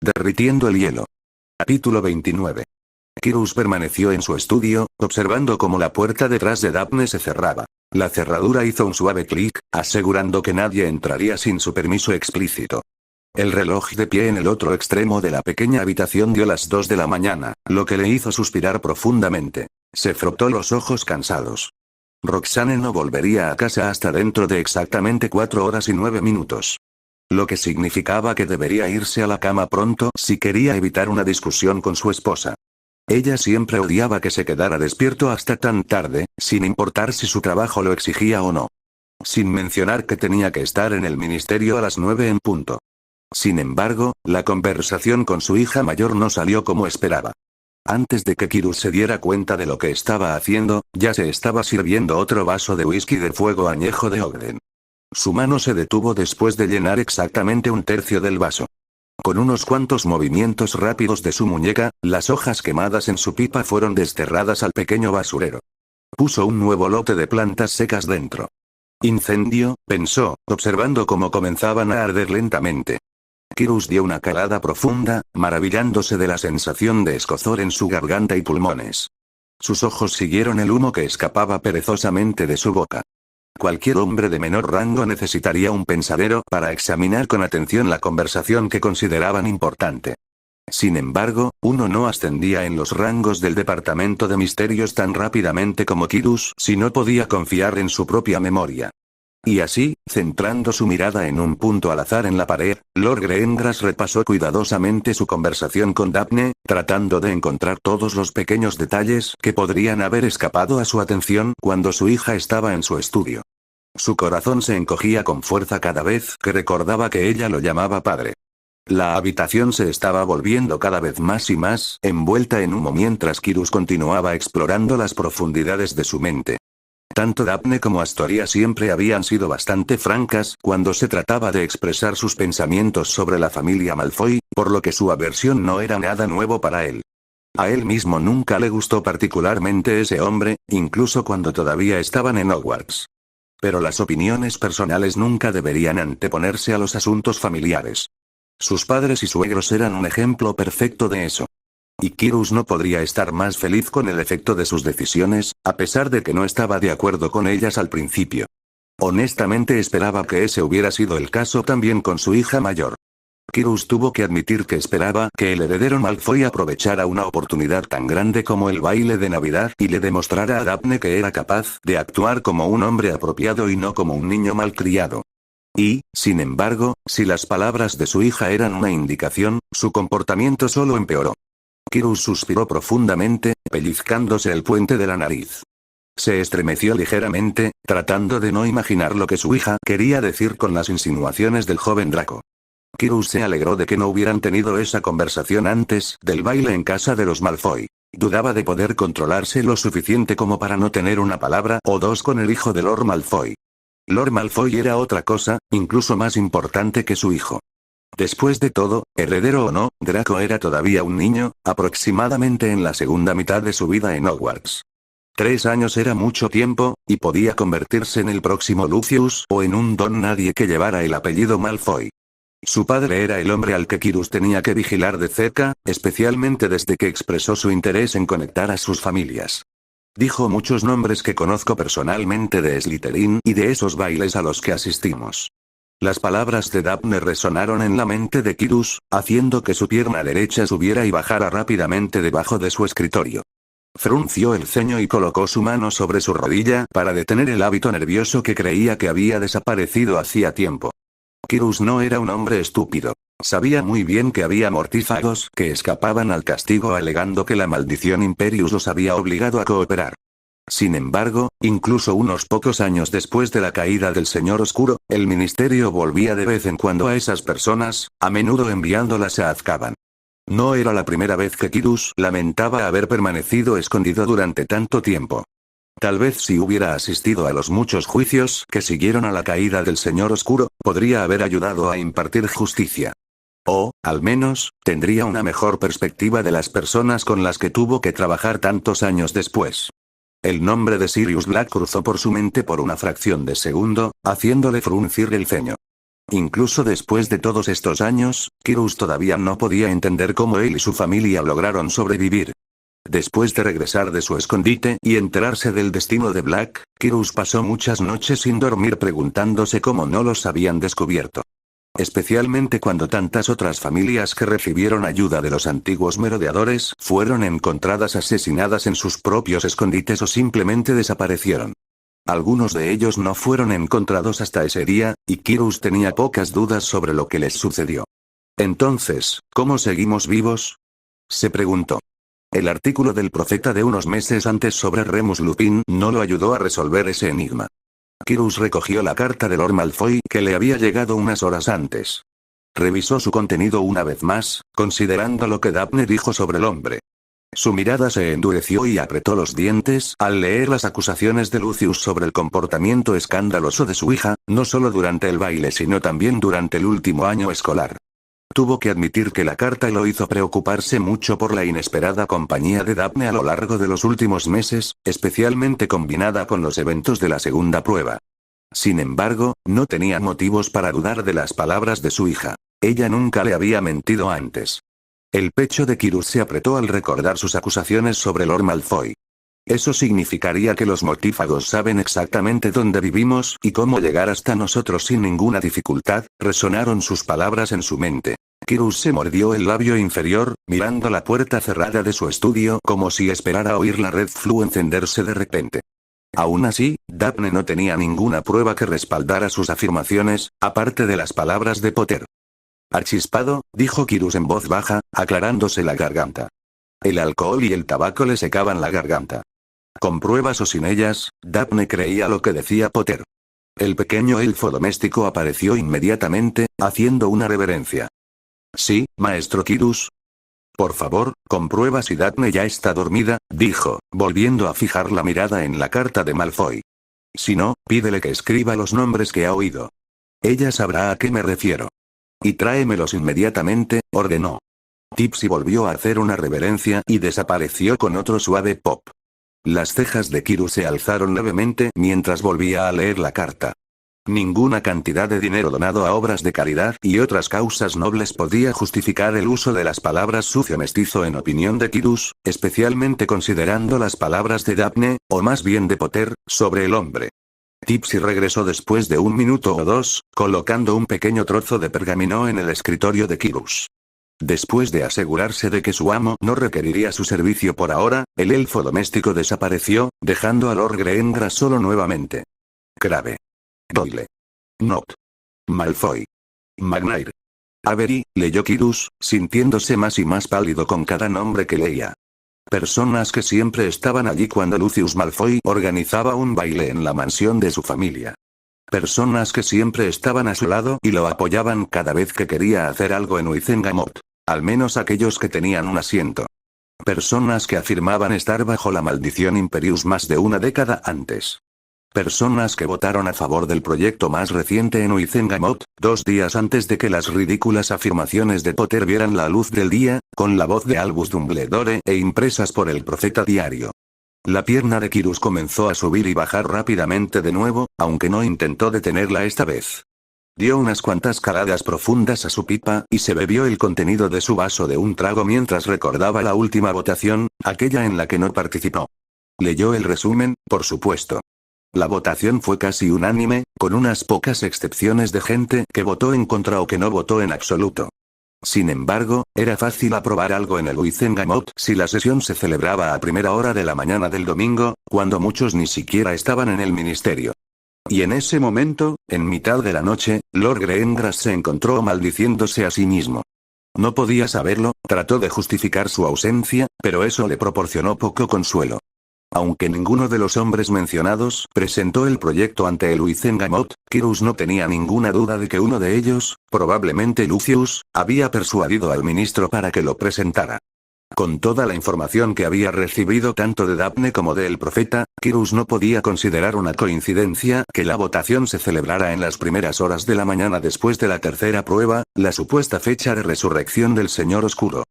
derritiendo el hielo. Capítulo 29. Kyrus permaneció en su estudio, observando cómo la puerta detrás de Daphne se cerraba. La cerradura hizo un suave clic, asegurando que nadie entraría sin su permiso explícito. El reloj de pie en el otro extremo de la pequeña habitación dio las 2 de la mañana, lo que le hizo suspirar profundamente. Se frotó los ojos cansados. Roxane no volvería a casa hasta dentro de exactamente 4 horas y 9 minutos. Lo que significaba que debería irse a la cama pronto si quería evitar una discusión con su esposa. Ella siempre odiaba que se quedara despierto hasta tan tarde, sin importar si su trabajo lo exigía o no. Sin mencionar que tenía que estar en el ministerio a las 9 en punto. Sin embargo, la conversación con su hija mayor no salió como esperaba. Antes de que Kyrus se diera cuenta de lo que estaba haciendo, ya se estaba sirviendo otro vaso de whisky de fuego añejo de Ogden. Su mano se detuvo después de llenar exactamente un tercio del vaso. Con unos cuantos movimientos rápidos de su muñeca, las hojas quemadas en su pipa fueron desterradas al pequeño basurero. Puso un nuevo lote de plantas secas dentro. Incendio, pensó, observando cómo comenzaban a arder lentamente. Kyrus dio una calada profunda, maravillándose de la sensación de escozor en su garganta y pulmones. Sus ojos siguieron el humo que escapaba perezosamente de su boca. Cualquier hombre de menor rango necesitaría un pensadero para examinar con atención la conversación que consideraban importante. Sin embargo, uno no ascendía en los rangos del departamento de misterios tan rápidamente como Kyrus si no podía confiar en su propia memoria. Y así, centrando su mirada en un punto al azar en la pared, Lord Greengrass repasó cuidadosamente su conversación con Daphne, tratando de encontrar todos los pequeños detalles que podrían haber escapado a su atención cuando su hija estaba en su estudio. Su corazón se encogía con fuerza cada vez que recordaba que ella lo llamaba padre. La habitación se estaba volviendo cada vez más y más envuelta en humo mientras Kyrus continuaba explorando las profundidades de su mente. Tanto Daphne como Astoria siempre habían sido bastante francas cuando se trataba de expresar sus pensamientos sobre la familia Malfoy, por lo que su aversión no era nada nuevo para él. A él mismo nunca le gustó particularmente ese hombre, incluso cuando todavía estaban en Hogwarts. Pero las opiniones personales nunca deberían anteponerse a los asuntos familiares. Sus padres y suegros eran un ejemplo perfecto de eso. Y Kyrus no podría estar más feliz con el efecto de sus decisiones, a pesar de que no estaba de acuerdo con ellas al principio. Honestamente esperaba que ese hubiera sido el caso también con su hija mayor. Kyrus tuvo que admitir que esperaba que el heredero Malfoy aprovechara una oportunidad tan grande como el baile de Navidad y le demostrara a Daphne que era capaz de actuar como un hombre apropiado y no como un niño malcriado. Y, sin embargo, si las palabras de su hija eran una indicación, su comportamiento solo empeoró. Kyrus suspiró profundamente, pellizcándose el puente de la nariz. Se estremeció ligeramente, tratando de no imaginar lo que su hija quería decir con las insinuaciones del joven Draco. Kyrus se alegró de que no hubieran tenido esa conversación antes del baile en casa de los Malfoy. Dudaba de poder controlarse lo suficiente como para no tener una palabra o dos con el hijo de Lord Malfoy. Lord Malfoy era otra cosa, incluso más importante que su hijo. Después de todo, heredero o no, Draco era todavía un niño, aproximadamente en la segunda mitad de su vida en Hogwarts. 3 años era mucho tiempo, y podía convertirse en el próximo Lucius o en un don nadie que llevara el apellido Malfoy. Su padre era el hombre al que Kyrus tenía que vigilar de cerca, especialmente desde que expresó su interés en conectar a sus familias. Dijo muchos nombres que conozco personalmente de Slytherin y de esos bailes a los que asistimos. Las palabras de Daphne resonaron en la mente de Kyrus, haciendo que su pierna derecha subiera y bajara rápidamente debajo de su escritorio. Frunció el ceño y colocó su mano sobre su rodilla para detener el hábito nervioso que creía que había desaparecido hacía tiempo. Kyrus no era un hombre estúpido. Sabía muy bien que había mortífagos que escapaban al castigo alegando que la maldición Imperius los había obligado a cooperar. Sin embargo, incluso unos pocos años después de la caída del Señor Oscuro, el ministerio volvía de vez en cuando a esas personas, a menudo enviándolas a Azkaban. No era la primera vez que Kyrus lamentaba haber permanecido escondido durante tanto tiempo. Tal vez si hubiera asistido a los muchos juicios que siguieron a la caída del Señor Oscuro, podría haber ayudado a impartir justicia. O, al menos, tendría una mejor perspectiva de las personas con las que tuvo que trabajar tantos años después. El nombre de Sirius Black cruzó por su mente por una fracción de segundo, haciéndole fruncir el ceño. Incluso después de todos estos años, Kyrus todavía no podía entender cómo él y su familia lograron sobrevivir. Después de regresar de su escondite y enterarse del destino de Black, Kyrus pasó muchas noches sin dormir preguntándose cómo no los habían descubierto. Especialmente cuando tantas otras familias que recibieron ayuda de los antiguos merodeadores fueron encontradas asesinadas en sus propios escondites o simplemente desaparecieron. Algunos de ellos no fueron encontrados hasta ese día, y Kyrus tenía pocas dudas sobre lo que les sucedió. Entonces, ¿cómo seguimos vivos?, se preguntó. El artículo del profeta de unos meses antes sobre Remus Lupin no lo ayudó a resolver ese enigma. Kyrus recogió la carta de Lord Malfoy que le había llegado unas horas antes. Revisó su contenido una vez más, considerando lo que Daphne dijo sobre el hombre. Su mirada se endureció y apretó los dientes al leer las acusaciones de Lucius sobre el comportamiento escandaloso de su hija, no solo durante el baile sino también durante el último año escolar. Tuvo que admitir que la carta lo hizo preocuparse mucho por la inesperada compañía de Daphne a lo largo de los últimos meses, especialmente combinada con los eventos de la segunda prueba. Sin embargo, no tenía motivos para dudar de las palabras de su hija. Ella nunca le había mentido antes. El pecho de Kyrus se apretó al recordar sus acusaciones sobre Lord Malfoy. Eso significaría que los mortífagos saben exactamente dónde vivimos y cómo llegar hasta nosotros sin ninguna dificultad, resonaron sus palabras en su mente. Kyrus se mordió el labio inferior, mirando la puerta cerrada de su estudio como si esperara oír la red flu encenderse de repente. Aún así, Daphne no tenía ninguna prueba que respaldara sus afirmaciones, aparte de las palabras de Potter. Achispado, dijo Kyrus en voz baja, aclarándose la garganta. El alcohol y el tabaco le secaban la garganta. Con pruebas o sin ellas, Daphne creía lo que decía Potter. El pequeño elfo doméstico apareció inmediatamente, haciendo una reverencia. Sí, maestro Kyrus. Por favor, comprueba si Daphne ya está dormida, dijo, volviendo a fijar la mirada en la carta de Malfoy. Si no, pídele que escriba los nombres que ha oído. Ella sabrá a qué me refiero. Y tráemelos inmediatamente, ordenó. Tipsy volvió a hacer una reverencia y desapareció con otro suave pop. Las cejas de Kyrus se alzaron levemente mientras volvía a leer la carta. Ninguna cantidad de dinero donado a obras de caridad y otras causas nobles podía justificar el uso de las palabras sucio mestizo en opinión de Kyrus, especialmente considerando las palabras de Daphne, o más bien de Potter, sobre el hombre. Tipsy regresó después de un minuto o dos, colocando un pequeño trozo de pergamino en el escritorio de Kyrus. Después de asegurarse de que su amo no requeriría su servicio por ahora, el elfo doméstico desapareció, dejando a Lord Greendra solo nuevamente. Crabbe. Doyle. Not. Malfoy. McNair. Avery, leyó Kyrus, sintiéndose más y más pálido con cada nombre que leía. Personas que siempre estaban allí cuando Lucius Malfoy organizaba un baile en la mansión de su familia. Personas que siempre estaban a su lado y lo apoyaban cada vez que quería hacer algo en Wizengamot. Al menos aquellos que tenían un asiento. Personas que afirmaban estar bajo la maldición Imperius más de una década antes. Personas que votaron a favor del proyecto más reciente en Wizengamot, 2 días antes de que las ridículas afirmaciones de Potter vieran la luz del día, con la voz de Albus Dumbledore e impresas por el profeta diario. La pierna de Kyrus comenzó a subir y bajar rápidamente de nuevo, aunque no intentó detenerla esta vez. Dio unas cuantas caladas profundas a su pipa y se bebió el contenido de su vaso de un trago mientras recordaba la última votación, aquella en la que no participó. Leyó el resumen, por supuesto. La votación fue casi unánime, con unas pocas excepciones de gente que votó en contra o que no votó en absoluto. Sin embargo, era fácil aprobar algo en el Wizengamot si la sesión se celebraba a primera hora de la mañana del domingo, cuando muchos ni siquiera estaban en el ministerio. Y en ese momento, en mitad de la noche, Lord Greendras se encontró maldiciéndose a sí mismo. No podía saberlo, trató de justificar su ausencia, pero eso le proporcionó poco consuelo. Aunque ninguno de los hombres mencionados presentó el proyecto ante el Wizengamot, Kyrus no tenía ninguna duda de que uno de ellos, probablemente Lucius, había persuadido al ministro para que lo presentara. Con toda la información que había recibido tanto de Daphne como del profeta, Kyrus no podía considerar una coincidencia que la votación se celebrara en las primeras horas de la mañana después de la tercera prueba, la supuesta fecha de resurrección del Señor Oscuro.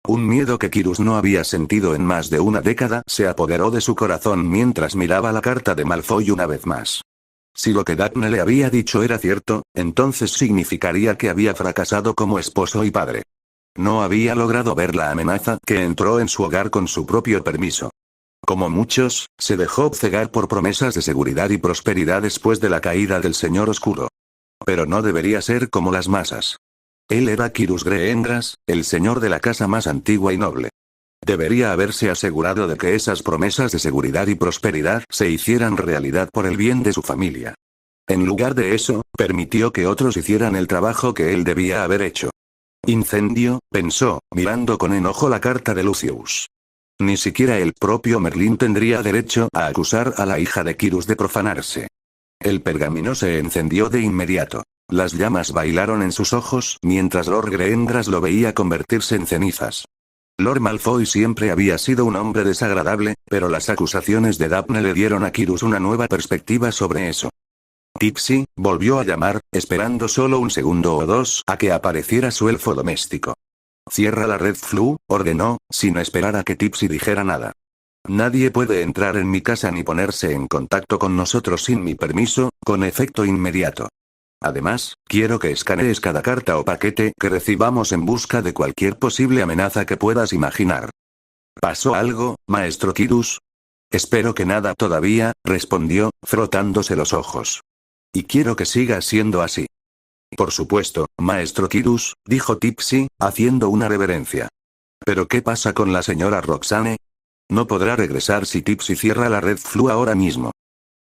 Un miedo que Kyrus no había sentido en más de una década se apoderó de su corazón mientras miraba la carta de Malfoy una vez más. Si lo que Daphne le había dicho era cierto, entonces significaría que había fracasado como esposo y padre. No había logrado ver la amenaza que entró en su hogar con su propio permiso. Como muchos, se dejó cegar por promesas de seguridad y prosperidad después de la caída del Señor Oscuro. Pero no debería ser como las masas. Él era Kyrus Greengras, el señor de la casa más antigua y noble. Debería haberse asegurado de que esas promesas de seguridad y prosperidad se hicieran realidad por el bien de su familia. En lugar de eso, permitió que otros hicieran el trabajo que él debía haber hecho. Incendio, pensó, mirando con enojo la carta de Lucius. Ni siquiera el propio Merlín tendría derecho a acusar a la hija de Kyrus de profanarse. El pergamino se encendió de inmediato. Las llamas bailaron en sus ojos mientras Lord Greengras lo veía convertirse en cenizas. Lord Malfoy siempre había sido un hombre desagradable, pero las acusaciones de Daphne le dieron a Kyrus una nueva perspectiva sobre eso. Tipsy volvió a llamar, esperando solo un segundo o dos a que apareciera su elfo doméstico. Cierra la red Flu, ordenó, sin esperar a que Tipsy dijera nada. Nadie puede entrar en mi casa ni ponerse en contacto con nosotros sin mi permiso, con efecto inmediato. Además, quiero que escanees cada carta o paquete que recibamos en busca de cualquier posible amenaza que puedas imaginar. ¿Pasó algo, maestro Kyrus? Espero que nada todavía, respondió, frotándose los ojos. Y quiero que siga siendo así. Por supuesto, maestro Kyrus, dijo Tipsy, haciendo una reverencia. ¿Pero qué pasa con la señora Roxane? No podrá regresar si Tipsy cierra la red Flu ahora mismo.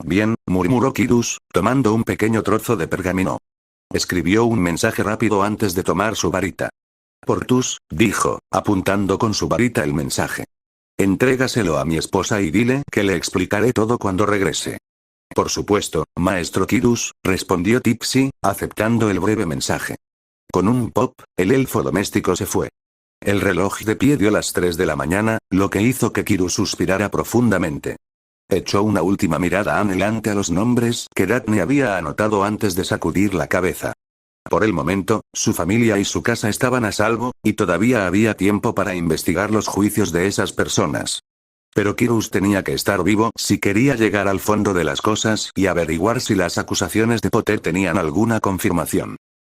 Bien, murmuró Kyrus, tomando un pequeño trozo de pergamino. Escribió un mensaje rápido antes de tomar su varita. Portus, dijo, apuntando con su varita el mensaje. Entrégaselo a mi esposa y dile que le explicaré todo cuando regrese. Por supuesto, maestro Kyrus, respondió Tipsy, aceptando el breve mensaje. Con un pop, el elfo doméstico se fue. El reloj de pie dio las 3 de la mañana, lo que hizo que Kyrus suspirara profundamente. Echó una última mirada anhelante a los nombres que Daphne había anotado antes de sacudir la cabeza. Por el momento, su familia y su casa estaban a salvo, y todavía había tiempo para investigar los juicios de esas personas. Pero Kyrus tenía que estar vivo si quería llegar al fondo de las cosas y averiguar si las acusaciones de Potter tenían alguna confirmación.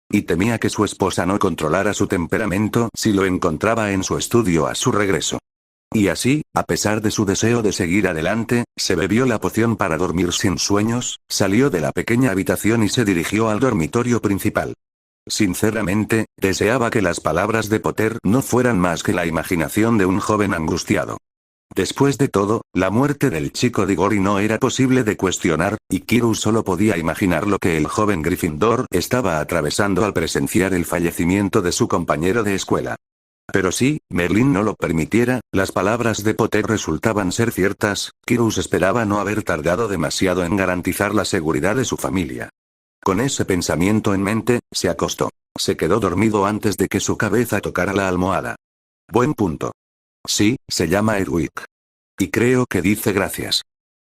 Y temía que su esposa no controlara su temperamento si lo encontraba en su estudio a su regreso. Y así, a pesar de su deseo de seguir adelante, se bebió la poción para dormir sin sueños, salió de la pequeña habitación y se dirigió al dormitorio principal. Sinceramente, deseaba que las palabras de Potter no fueran más que la imaginación de un joven angustiado. Después de todo, la muerte del chico Diggory no era posible de cuestionar, y Kyrus solo podía imaginar lo que el joven Gryffindor estaba atravesando al presenciar el fallecimiento de su compañero de escuela. Pero si Merlín no lo permitiera, las palabras de Potter resultaban ser ciertas. Kyrus esperaba no haber tardado demasiado en garantizar la seguridad de su familia. Con ese pensamiento en mente, se acostó. Se quedó dormido antes de que su cabeza tocara la almohada. Buen punto. Sí, se llama Edwig. Y creo que dice gracias.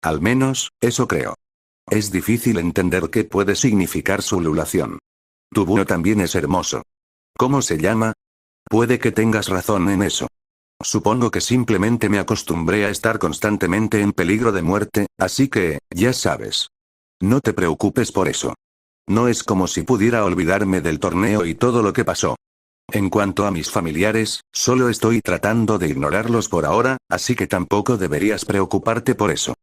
Al menos, eso creo. Es difícil entender qué puede significar su ululación. Tu búho también es hermoso. ¿Cómo se llama? Puede que tengas razón en eso. Supongo que simplemente me acostumbré a estar constantemente en peligro de muerte, así que, ya sabes. No te preocupes por eso. No es como si pudiera olvidarme del torneo y todo lo que pasó. En cuanto a mis familiares, solo estoy tratando de ignorarlos por ahora, así que tampoco deberías preocuparte por eso.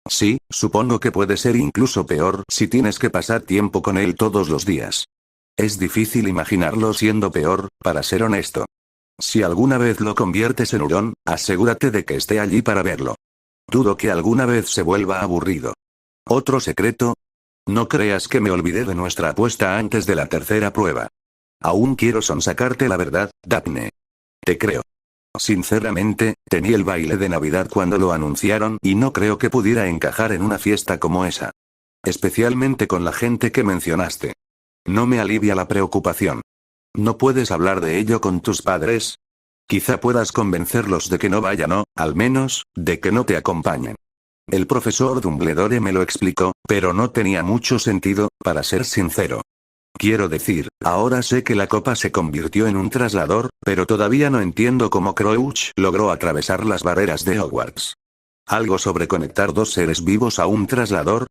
Sí, supongo que puede ser incluso peor si tienes que pasar tiempo con él todos los días. Es difícil imaginarlo siendo peor, para ser honesto. Si alguna vez lo conviertes en hurón, asegúrate de que esté allí para verlo. Dudo que alguna vez se vuelva aburrido. ¿Otro secreto? No creas que me olvidé de nuestra apuesta antes de la tercera prueba. Aún quiero sonsacarte la verdad, Daphne. Te creo. Sinceramente, temí el baile de Navidad cuando lo anunciaron y no creo que pudiera encajar en una fiesta como esa. Especialmente con la gente que mencionaste. No me alivia la preocupación. ¿No puedes hablar de ello con tus padres? Quizá puedas convencerlos de que no vayan o, al menos, de que no te acompañen. El profesor Dumbledore me lo explicó, pero no tenía mucho sentido, para ser sincero. Quiero decir, ahora sé que la copa se convirtió en un traslador, pero todavía no entiendo cómo Crouch logró atravesar las barreras de Hogwarts. ¿Algo sobre conectar dos seres vivos a un traslador?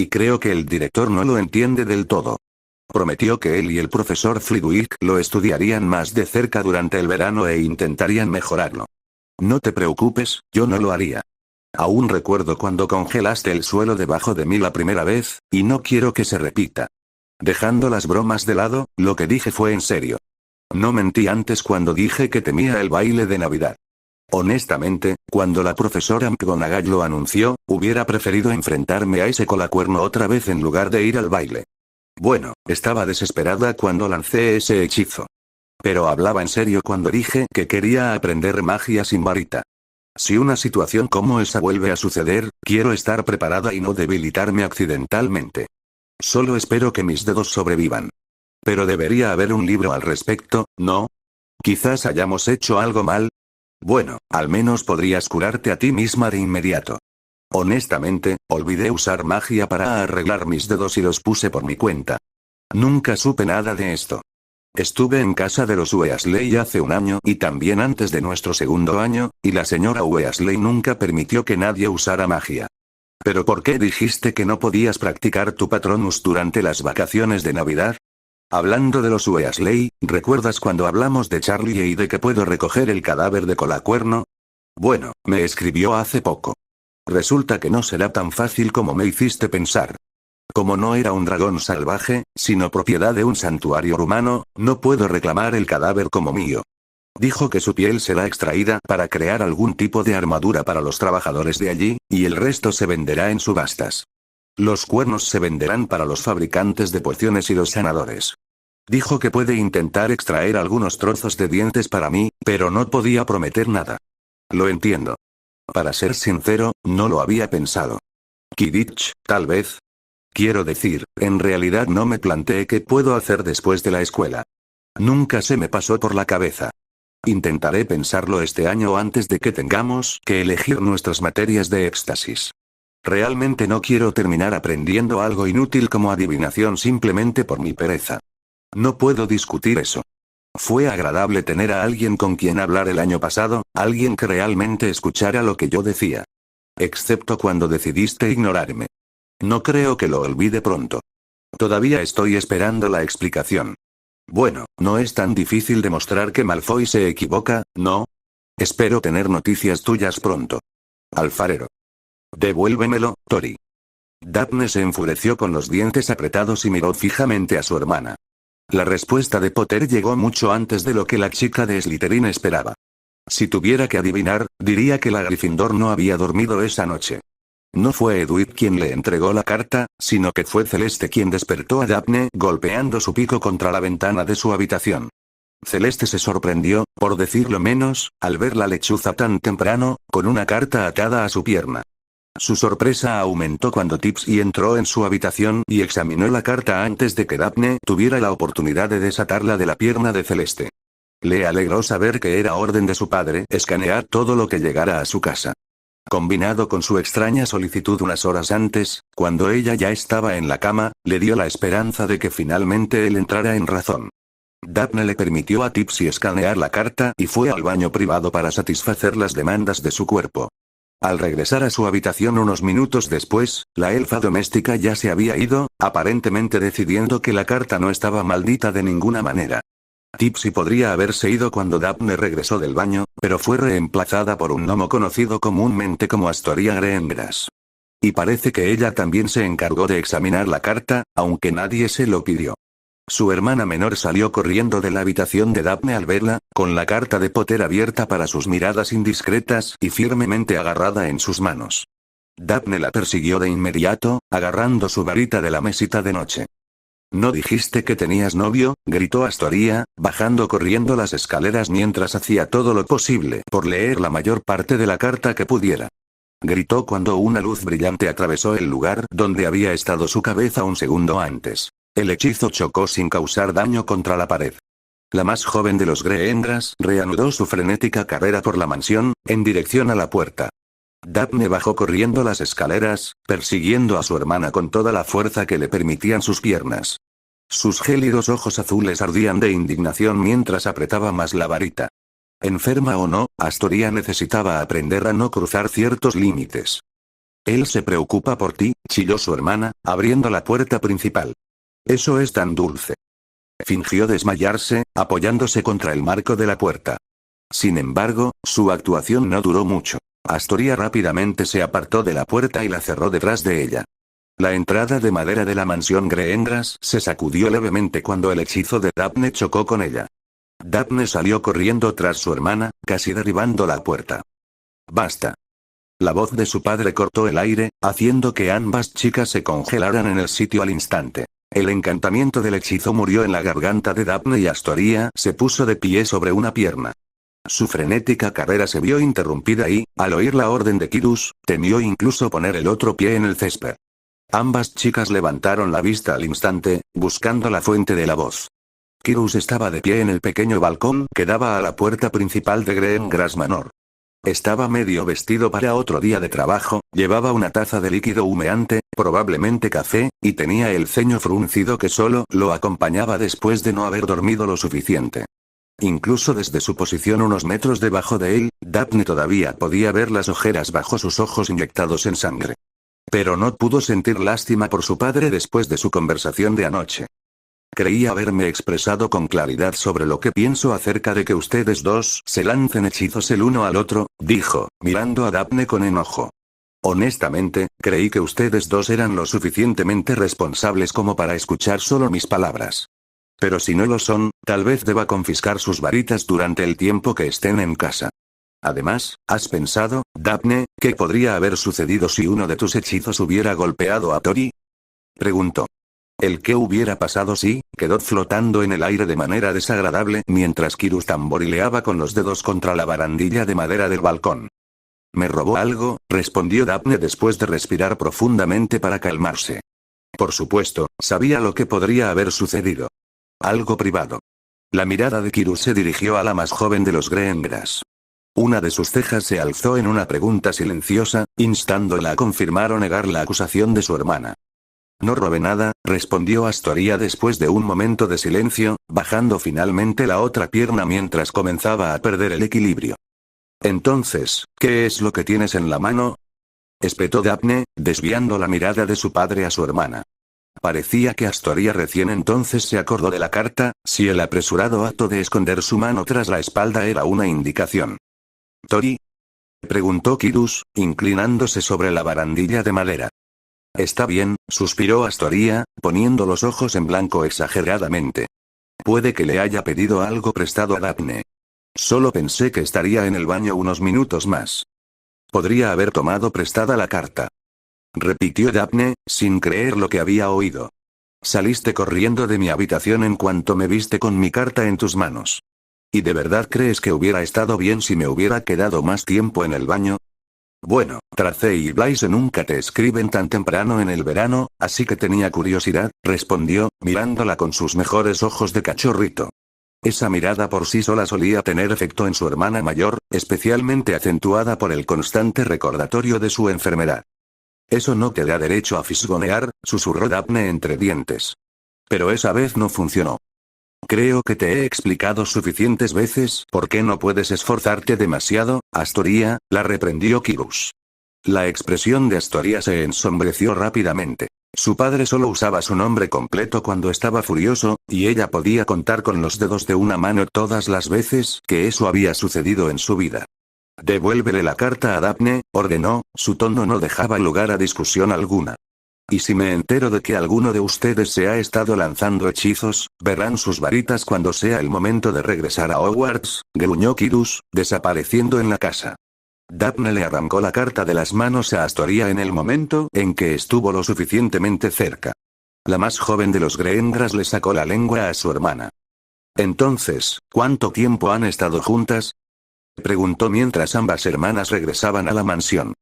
Y creo que el director no lo entiende del todo. Prometió que él y el profesor Flitwick lo estudiarían más de cerca durante el verano e intentarían mejorarlo. No te preocupes, yo no lo haría. Aún recuerdo cuando congelaste el suelo debajo de mí la primera vez, y no quiero que se repita. Dejando las bromas de lado, lo que dije fue en serio. No mentí antes cuando dije que temía el baile de Navidad. Honestamente, cuando la profesora McGonagall lo anunció, hubiera preferido enfrentarme a ese colacuerno otra vez en lugar de ir al baile. Bueno, estaba desesperada cuando lancé ese hechizo. Pero hablaba en serio cuando dije que quería aprender magia sin varita. Si una situación como esa vuelve a suceder, quiero estar preparada y no debilitarme accidentalmente. Solo espero que mis dedos sobrevivan. Pero debería haber un libro al respecto, ¿no? Quizás hayamos hecho algo mal. Bueno, al menos podrías curarte a ti misma de inmediato. Honestamente, olvidé usar magia para arreglar mis dedos y los puse por mi cuenta. Nunca supe nada de esto. Estuve en casa de los Weasley hace un año y también antes de nuestro segundo año, y la señora Weasley nunca permitió que nadie usara magia. ¿Pero por qué dijiste que no podías practicar tu Patronus durante las vacaciones de Navidad? Hablando de los Weasley, ¿recuerdas cuando hablamos de Charlie y de que puedo recoger el cadáver de Colacuerno? Bueno, me escribió hace poco. Resulta que no será tan fácil como me hiciste pensar. Como no era un dragón salvaje, sino propiedad de un santuario rumano, no puedo reclamar el cadáver como mío. Dijo que su piel será extraída para crear algún tipo de armadura para los trabajadores de allí, y el resto se venderá en subastas. Los cuernos se venderán para los fabricantes de pociones y los sanadores. Dijo que puede intentar extraer algunos trozos de dientes para mí, pero no podía prometer nada. Lo entiendo. Para ser sincero, no lo había pensado. Quidditch, tal vez. Quiero decir, en realidad no me planteé qué puedo hacer después de la escuela. Nunca se me pasó por la cabeza. Intentaré pensarlo este año antes de que tengamos que elegir nuestras materias de éxtasis. Realmente no quiero terminar aprendiendo algo inútil como adivinación simplemente por mi pereza. No puedo discutir eso. Fue agradable tener a alguien con quien hablar el año pasado, alguien que realmente escuchara lo que yo decía. Excepto cuando decidiste ignorarme. No creo que lo olvide pronto. Todavía estoy esperando la explicación. Bueno, no es tan difícil demostrar que Malfoy se equivoca, ¿no? Espero tener noticias tuyas pronto. Alfarero. Devuélvemelo, Tori. Daphne se enfureció con los dientes apretados y miró fijamente a su hermana. La respuesta de Potter llegó mucho antes de lo que la chica de Slytherin esperaba. Si tuviera que adivinar, diría que la Gryffindor no había dormido esa noche. No fue Edward quien le entregó la carta, sino que fue Celeste quien despertó a Daphne golpeando su pico contra la ventana de su habitación. Celeste se sorprendió, por decirlo menos, al ver la lechuza tan temprano, con una carta atada a su pierna. Su sorpresa aumentó cuando Tipsy entró en su habitación y examinó la carta antes de que Daphne tuviera la oportunidad de desatarla de la pierna de Celeste. Le alegró saber que era orden de su padre escanear todo lo que llegara a su casa. Combinado con su extraña solicitud unas horas antes, cuando ella ya estaba en la cama, le dio la esperanza de que finalmente él entrara en razón. Daphne le permitió a Tipsy escanear la carta y fue al baño privado para satisfacer las demandas de su cuerpo. Al regresar a su habitación unos minutos después, la elfa doméstica ya se había ido, aparentemente decidiendo que la carta no estaba maldita de ninguna manera. Tipsy podría haberse ido cuando Daphne regresó del baño, pero fue reemplazada por un gnomo conocido comúnmente como Astoria Greengrass. Y parece que ella también se encargó de examinar la carta, aunque nadie se lo pidió. Su hermana menor salió corriendo de la habitación de Daphne al verla, con la carta de Potter abierta para sus miradas indiscretas y firmemente agarrada en sus manos. Daphne la persiguió de inmediato, agarrando su varita de la mesita de noche. ¿No dijiste que tenías novio?, gritó Astoria, bajando corriendo las escaleras mientras hacía todo lo posible por leer la mayor parte de la carta que pudiera. Gritó cuando una luz brillante atravesó el lugar donde había estado su cabeza un segundo antes. El hechizo chocó sin causar daño contra la pared. La más joven de los Greengrass reanudó su frenética carrera por la mansión, en dirección a la puerta. Daphne bajó corriendo las escaleras, persiguiendo a su hermana con toda la fuerza que le permitían sus piernas. Sus gélidos ojos azules ardían de indignación mientras apretaba más la varita. Enferma o no, Astoria necesitaba aprender a no cruzar ciertos límites. Él se preocupa por ti, chilló su hermana, abriendo la puerta principal. Eso es tan dulce. Fingió desmayarse, apoyándose contra el marco de la puerta. Sin embargo, su actuación no duró mucho. Astoria rápidamente se apartó de la puerta y la cerró detrás de ella. La entrada de madera de la mansión Greengrass se sacudió levemente cuando el hechizo de Daphne chocó con ella. Daphne salió corriendo tras su hermana, casi derribando la puerta. ¡Basta! La voz de su padre cortó el aire, haciendo que ambas chicas se congelaran en el sitio al instante. El encantamiento del hechizo murió en la garganta de Daphne y Astoria se puso de pie sobre una pierna. Su frenética carrera se vio interrumpida y, al oír la orden de Kyrus, temió incluso poner el otro pie en el césped. Ambas chicas levantaron la vista al instante, buscando la fuente de la voz. Kyrus estaba de pie en el pequeño balcón que daba a la puerta principal de Greengrass Manor. Estaba medio vestido para otro día de trabajo, llevaba una taza de líquido humeante, probablemente café, y tenía el ceño fruncido que solo lo acompañaba después de no haber dormido lo suficiente. Incluso desde su posición unos metros debajo de él, Daphne todavía podía ver las ojeras bajo sus ojos inyectados en sangre. Pero no pudo sentir lástima por su padre después de su conversación de anoche. Creí haberme expresado con claridad sobre lo que pienso acerca de que ustedes dos se lancen hechizos el uno al otro, dijo, mirando a Daphne con enojo. Honestamente, creí que ustedes dos eran lo suficientemente responsables como para escuchar solo mis palabras. Pero si no lo son, tal vez deba confiscar sus varitas durante el tiempo que estén en casa. Además, ¿has pensado, Daphne, qué podría haber sucedido si uno de tus hechizos hubiera golpeado a Tori? Preguntó. ¿El qué hubiera pasado si? Quedó flotando en el aire de manera desagradable mientras Kyrus tamborileaba con los dedos contra la barandilla de madera del balcón. ¿Me robó algo?, respondió Daphne después de respirar profundamente para calmarse. Por supuesto, sabía lo que podría haber sucedido. Algo privado. La mirada de Kyrus se dirigió a la más joven de los Greengrass. Una de sus cejas se alzó en una pregunta silenciosa, instándola a confirmar o negar la acusación de su hermana. No robé nada, respondió Astoria después de un momento de silencio, bajando finalmente la otra pierna mientras comenzaba a perder el equilibrio. Entonces, ¿qué es lo que tienes en la mano?, espetó Daphne, desviando la mirada de su padre a su hermana. Parecía que Astoria recién entonces se acordó de la carta, si el apresurado acto de esconder su mano tras la espalda era una indicación. ¿Tori?, preguntó Kyrus, inclinándose sobre la barandilla de madera. Está bien, suspiró Astoria, poniendo los ojos en blanco exageradamente. Puede que le haya pedido algo prestado a Daphne. Solo pensé que estaría en el baño unos minutos más. Podría haber tomado prestada la carta. Repitió Daphne, sin creer lo que había oído. Saliste corriendo de mi habitación en cuanto me viste con mi carta en tus manos. ¿Y de verdad crees que hubiera estado bien si me hubiera quedado más tiempo en el baño? Bueno, Tracey y Blaise nunca te escriben tan temprano en el verano, así que tenía curiosidad, respondió, mirándola con sus mejores ojos de cachorrito. Esa mirada por sí sola solía tener efecto en su hermana mayor, especialmente acentuada por el constante recordatorio de su enfermedad. Eso no te da derecho a fisgonear, susurró Daphne entre dientes. Pero esa vez no funcionó. Creo que te he explicado suficientes veces por qué no puedes esforzarte demasiado, Astoria, la reprendió Kyrus. La expresión de Astoria se ensombreció rápidamente. Su padre solo usaba su nombre completo cuando estaba furioso, y ella podía contar con los dedos de una mano todas las veces que eso había sucedido en su vida. Devuélvele la carta a Daphne, ordenó, su tono no dejaba lugar a discusión alguna. Y si me entero de que alguno de ustedes se ha estado lanzando hechizos, verán sus varitas cuando sea el momento de regresar a Hogwarts, gruñó Kyrus, desapareciendo en la casa. Daphne le arrancó la carta de las manos a Astoria en el momento en que estuvo lo suficientemente cerca. La más joven de los Greengrass le sacó la lengua a su hermana. Entonces, ¿cuánto tiempo han estado juntas?, preguntó mientras ambas hermanas regresaban a la mansión.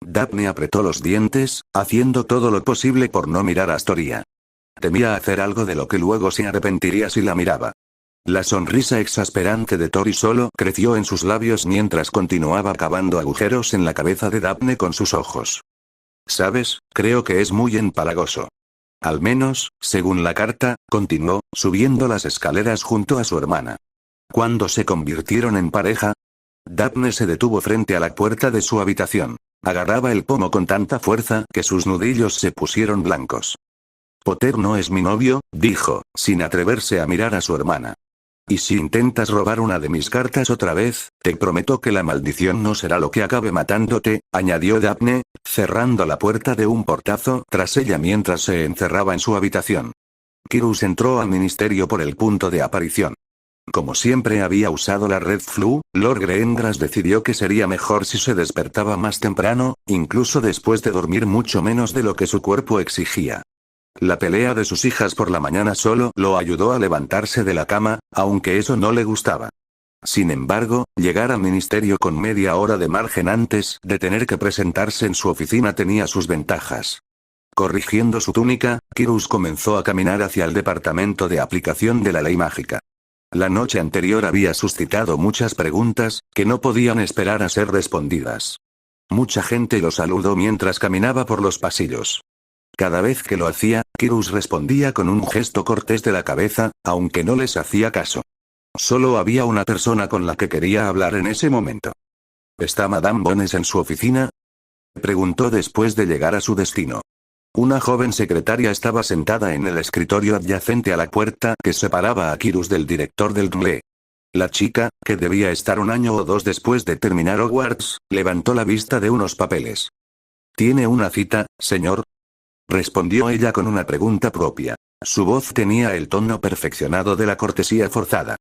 Daphne apretó los dientes, haciendo todo lo posible por no mirar a Astoria. Temía hacer algo de lo que luego se arrepentiría si la miraba. La sonrisa exasperante de Tori solo creció en sus labios mientras continuaba cavando agujeros en la cabeza de Daphne con sus ojos. ¿Sabes? Creo que es muy empalagoso. Al menos, según la carta, continuó, subiendo las escaleras junto a su hermana. ¿Cuándo se convirtieron en pareja? Daphne se detuvo frente a la puerta de su habitación. Agarraba el pomo con tanta fuerza que sus nudillos se pusieron blancos. Potter no es mi novio, dijo, sin atreverse a mirar a su hermana. Y si intentas robar una de mis cartas otra vez, te prometo que la maldición no será lo que acabe matándote, añadió Daphne, cerrando la puerta de un portazo tras ella mientras se encerraba en su habitación. Kyrus entró al ministerio por el punto de aparición. Como siempre había usado la Red Flu, Lord Greengras decidió que sería mejor si se despertaba más temprano, incluso después de dormir mucho menos de lo que su cuerpo exigía. La pelea de sus hijas por la mañana solo lo ayudó a levantarse de la cama, aunque eso no le gustaba. Sin embargo, llegar al ministerio con media hora de margen antes de tener que presentarse en su oficina tenía sus ventajas. Corrigiendo su túnica, Kyrus comenzó a caminar hacia el departamento de aplicación de la ley mágica. La noche anterior había suscitado muchas preguntas, que no podían esperar a ser respondidas. Mucha gente lo saludó mientras caminaba por los pasillos. Cada vez que lo hacía, Kyrus respondía con un gesto cortés de la cabeza, aunque no les hacía caso. Solo había una persona con la que quería hablar en ese momento. ¿Está Madame Bones en su oficina?, preguntó después de llegar a su destino. Una joven secretaria estaba sentada en el escritorio adyacente a la puerta que separaba a Kyrus del director del DMLE. La chica, que debía estar un año o dos después de terminar Hogwarts, levantó la vista de unos papeles. ¿Tiene una cita, señor?, respondió ella con una pregunta propia. Su voz tenía el tono perfeccionado de la cortesía forzada.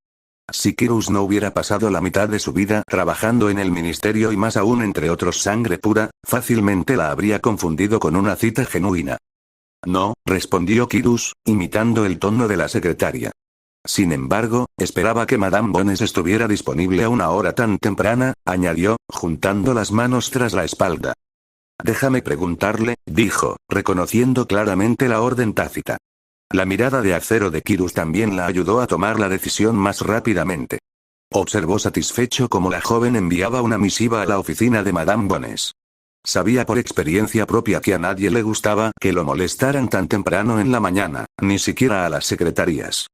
Si Kyrus no hubiera pasado la mitad de su vida trabajando en el ministerio y más aún entre otros sangre pura, fácilmente la habría confundido con una cita genuina. No, respondió Kyrus, imitando el tono de la secretaria. Sin embargo, esperaba que Madame Bones estuviera disponible a una hora tan temprana, añadió, juntando las manos tras la espalda. Déjame preguntarle, dijo, reconociendo claramente la orden tácita. La mirada de acero de Kyrus también la ayudó a tomar la decisión más rápidamente. Observó satisfecho cómo la joven enviaba una misiva a la oficina de Madame Bones. Sabía por experiencia propia que a nadie le gustaba que lo molestaran tan temprano en la mañana, ni siquiera a las secretarías.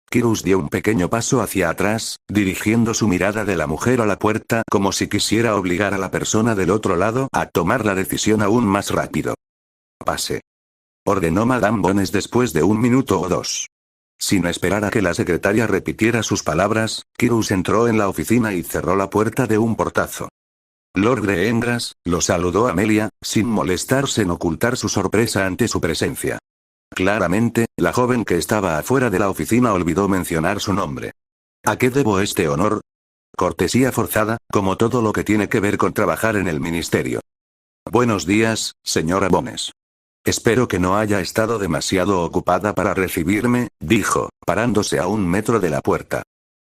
Kyrus dio un pequeño paso hacia atrás, dirigiendo su mirada de la mujer a la puerta como si quisiera obligar a la persona del otro lado a tomar la decisión aún más rápido. Pase, ordenó Madame Bones después de un minuto o dos. Sin esperar a que la secretaria repitiera sus palabras, Kyrus entró en la oficina y cerró la puerta de un portazo. Lord Greengras, lo saludó Amelia, sin molestarse en ocultar su sorpresa ante su presencia. Claramente, la joven que estaba afuera de la oficina olvidó mencionar su nombre. ¿A qué debo este honor? Cortesía forzada, como todo lo que tiene que ver con trabajar en el ministerio. Buenos días, señora Bones. Espero que no haya estado demasiado ocupada para recibirme, dijo, parándose a 1 metro de la puerta.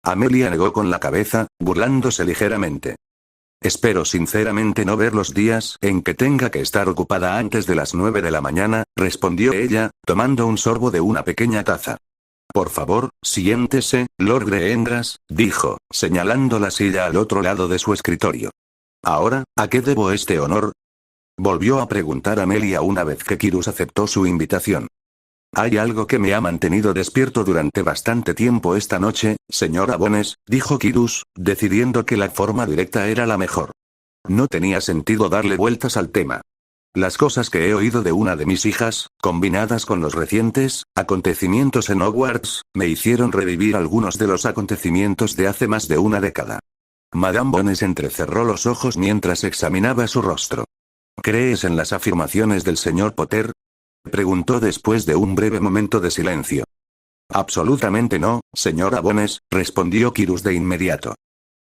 Amelia negó con la cabeza, burlándose ligeramente. Espero sinceramente no ver los días en que tenga que estar ocupada antes de las 9 de la mañana, respondió ella, tomando un sorbo de una pequeña taza. Por favor, siéntese, Lord Greengras, dijo, señalando la silla al otro lado de su escritorio. Ahora, ¿a qué debo este honor? Volvió a preguntar Amelia una vez que Kyrus aceptó su invitación. Hay algo que me ha mantenido despierto durante bastante tiempo esta noche, señora Bones, dijo Kyrus, decidiendo que la forma directa era la mejor. No tenía sentido darle vueltas al tema. Las cosas que he oído de una de mis hijas, combinadas con los recientes acontecimientos en Hogwarts, me hicieron revivir algunos de los acontecimientos de hace más de una década. Madame Bones entrecerró los ojos mientras examinaba su rostro. ¿Crees en las afirmaciones del señor Potter?, preguntó después de un breve momento de silencio. Absolutamente no, señora Bones, respondió Kyrus de inmediato.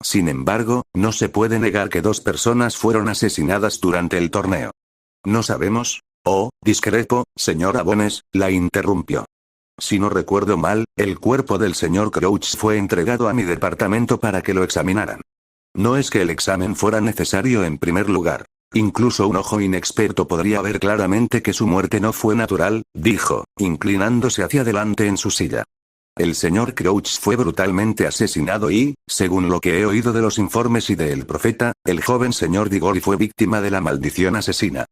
Sin embargo, no se puede negar que 2 personas fueron asesinadas durante el torneo. No sabemos. Oh, discrepo, señora Bones, la interrumpió. Si no recuerdo mal, el cuerpo del señor Crouch fue entregado a mi departamento para que lo examinaran. No es que el examen fuera necesario en primer lugar. Incluso un ojo inexperto podría ver claramente que su muerte no fue natural, dijo, inclinándose hacia adelante en su silla. El señor Crouch fue brutalmente asesinado y, según lo que he oído de los informes y del profeta, el joven señor Diggory fue víctima de la maldición asesina.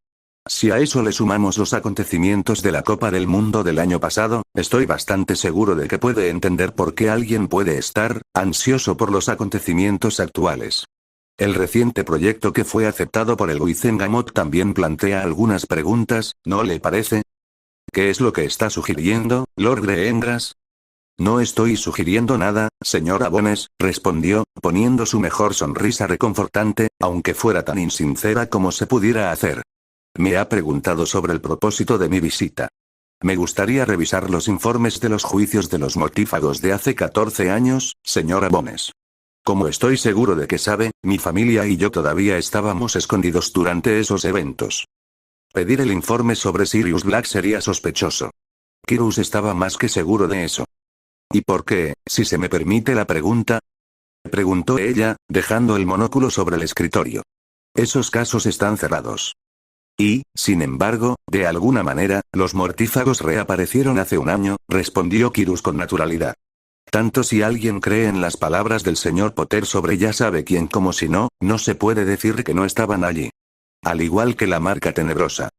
Si a eso le sumamos los acontecimientos de la Copa del Mundo del año pasado, estoy bastante seguro de que puede entender por qué alguien puede estar ansioso por los acontecimientos actuales. El reciente proyecto que fue aceptado por el Wizengamot también plantea algunas preguntas, ¿no le parece? ¿Qué es lo que está sugiriendo, Lord Greendras? No estoy sugiriendo nada, señora Bones, respondió, poniendo su mejor sonrisa reconfortante, aunque fuera tan insincera como se pudiera hacer. Me ha preguntado sobre el propósito de mi visita. Me gustaría revisar los informes de los juicios de los mortífagos de hace 14 años, señora Bones. Como estoy seguro de que sabe, mi familia y yo todavía estábamos escondidos durante esos eventos. Pedir el informe sobre Sirius Black sería sospechoso. Kyrus estaba más que seguro de eso. ¿Y por qué, si se me permite la pregunta? Preguntó ella, dejando el monóculo sobre el escritorio. Esos casos están cerrados. Y, sin embargo, de alguna manera, los mortífagos reaparecieron hace un año, respondió Kyrus con naturalidad. Tanto si alguien cree en las palabras del señor Potter sobre ya sabe quién como si no, no se puede decir que no estaban allí. Al igual que la marca tenebrosa.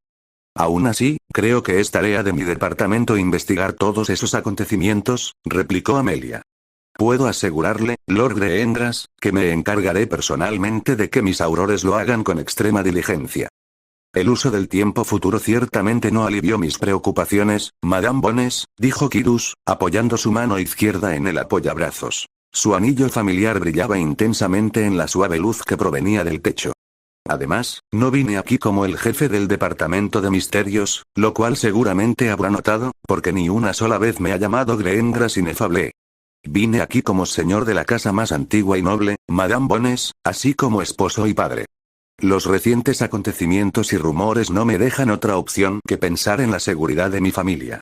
Aún así, creo que es tarea de mi departamento investigar todos esos acontecimientos, replicó Amelia. Puedo asegurarle, Lord Greendras, que me encargaré personalmente de que mis aurores lo hagan con extrema diligencia. El uso del tiempo futuro ciertamente no alivió mis preocupaciones, Madame Bones, dijo Kyrus, apoyando su mano izquierda en el apoyabrazos. Su anillo familiar brillaba intensamente en la suave luz que provenía del techo. Además, no vine aquí como el jefe del departamento de misterios, lo cual seguramente habrá notado, porque ni una sola vez me ha llamado Greendras inefable. Vine aquí como señor de la casa más antigua y noble, Madame Bones, así como esposo y padre. Los recientes acontecimientos y rumores no me dejan otra opción que pensar en la seguridad de mi familia.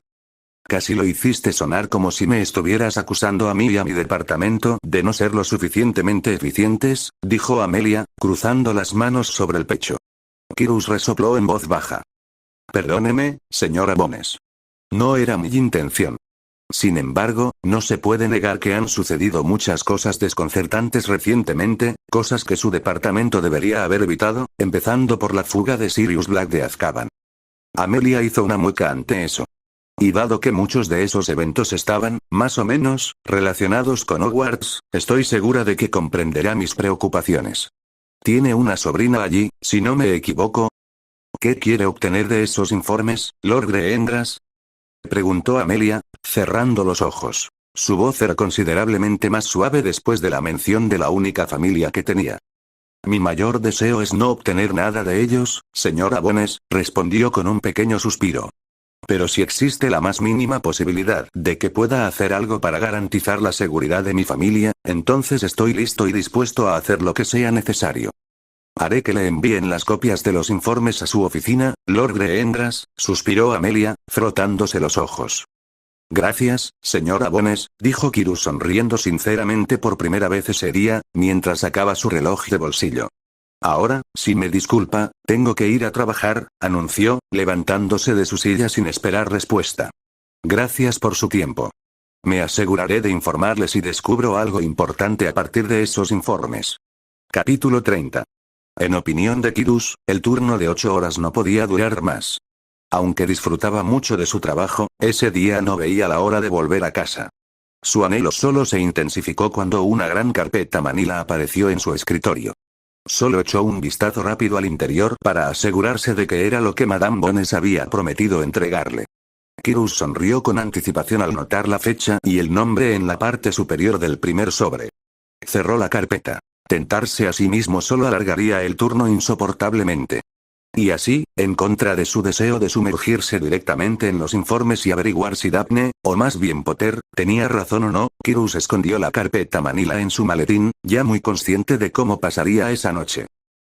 Casi lo hiciste sonar como si me estuvieras acusando a mí y a mi departamento de no ser lo suficientemente eficientes, dijo Amelia, cruzando las manos sobre el pecho. Kyrus resopló en voz baja. Perdóneme, señora Bones. No era mi intención. Sin embargo, no se puede negar que han sucedido muchas cosas desconcertantes recientemente, cosas que su departamento debería haber evitado, empezando por la fuga de Sirius Black de Azkaban. Amelia hizo una mueca ante eso. Y dado que muchos de esos eventos estaban, más o menos, relacionados con Hogwarts, estoy segura de que comprenderá mis preocupaciones. Tiene una sobrina allí, si no me equivoco. ¿Qué quiere obtener de esos informes, Lord Greendras? Preguntó Amelia, cerrando los ojos. Su voz era considerablemente más suave después de la mención de la única familia que tenía. Mi mayor deseo es no obtener nada de ellos, señora Bones, respondió con un pequeño suspiro. Pero si existe la más mínima posibilidad de que pueda hacer algo para garantizar la seguridad de mi familia, entonces estoy listo y dispuesto a hacer lo que sea necesario. Haré que le envíen las copias de los informes a su oficina, Lord Greendras, suspiró Amelia, frotándose los ojos. Gracias, señora Bones, dijo Kyrus sonriendo sinceramente por primera vez ese día, mientras sacaba su reloj de bolsillo. Ahora, si me disculpa, tengo que ir a trabajar, anunció, levantándose de su silla sin esperar respuesta. Gracias por su tiempo. Me aseguraré de informarle si descubro algo importante a partir de esos informes. Capítulo 30. En opinión de Kyrus, el turno de 8 horas no podía durar más. Aunque disfrutaba mucho de su trabajo, ese día no veía la hora de volver a casa. Su anhelo solo se intensificó cuando una gran carpeta manila apareció en su escritorio. Solo echó un vistazo rápido al interior para asegurarse de que era lo que Madame Bones había prometido entregarle. Kyrus sonrió con anticipación al notar la fecha y el nombre en la parte superior del primer sobre. Cerró la carpeta. Tentarse a sí mismo solo alargaría el turno insoportablemente. Y así, en contra de su deseo de sumergirse directamente en los informes y averiguar si Daphne, o más bien Potter, tenía razón o no, Kyrus escondió la carpeta manila en su maletín, ya muy consciente de cómo pasaría esa noche.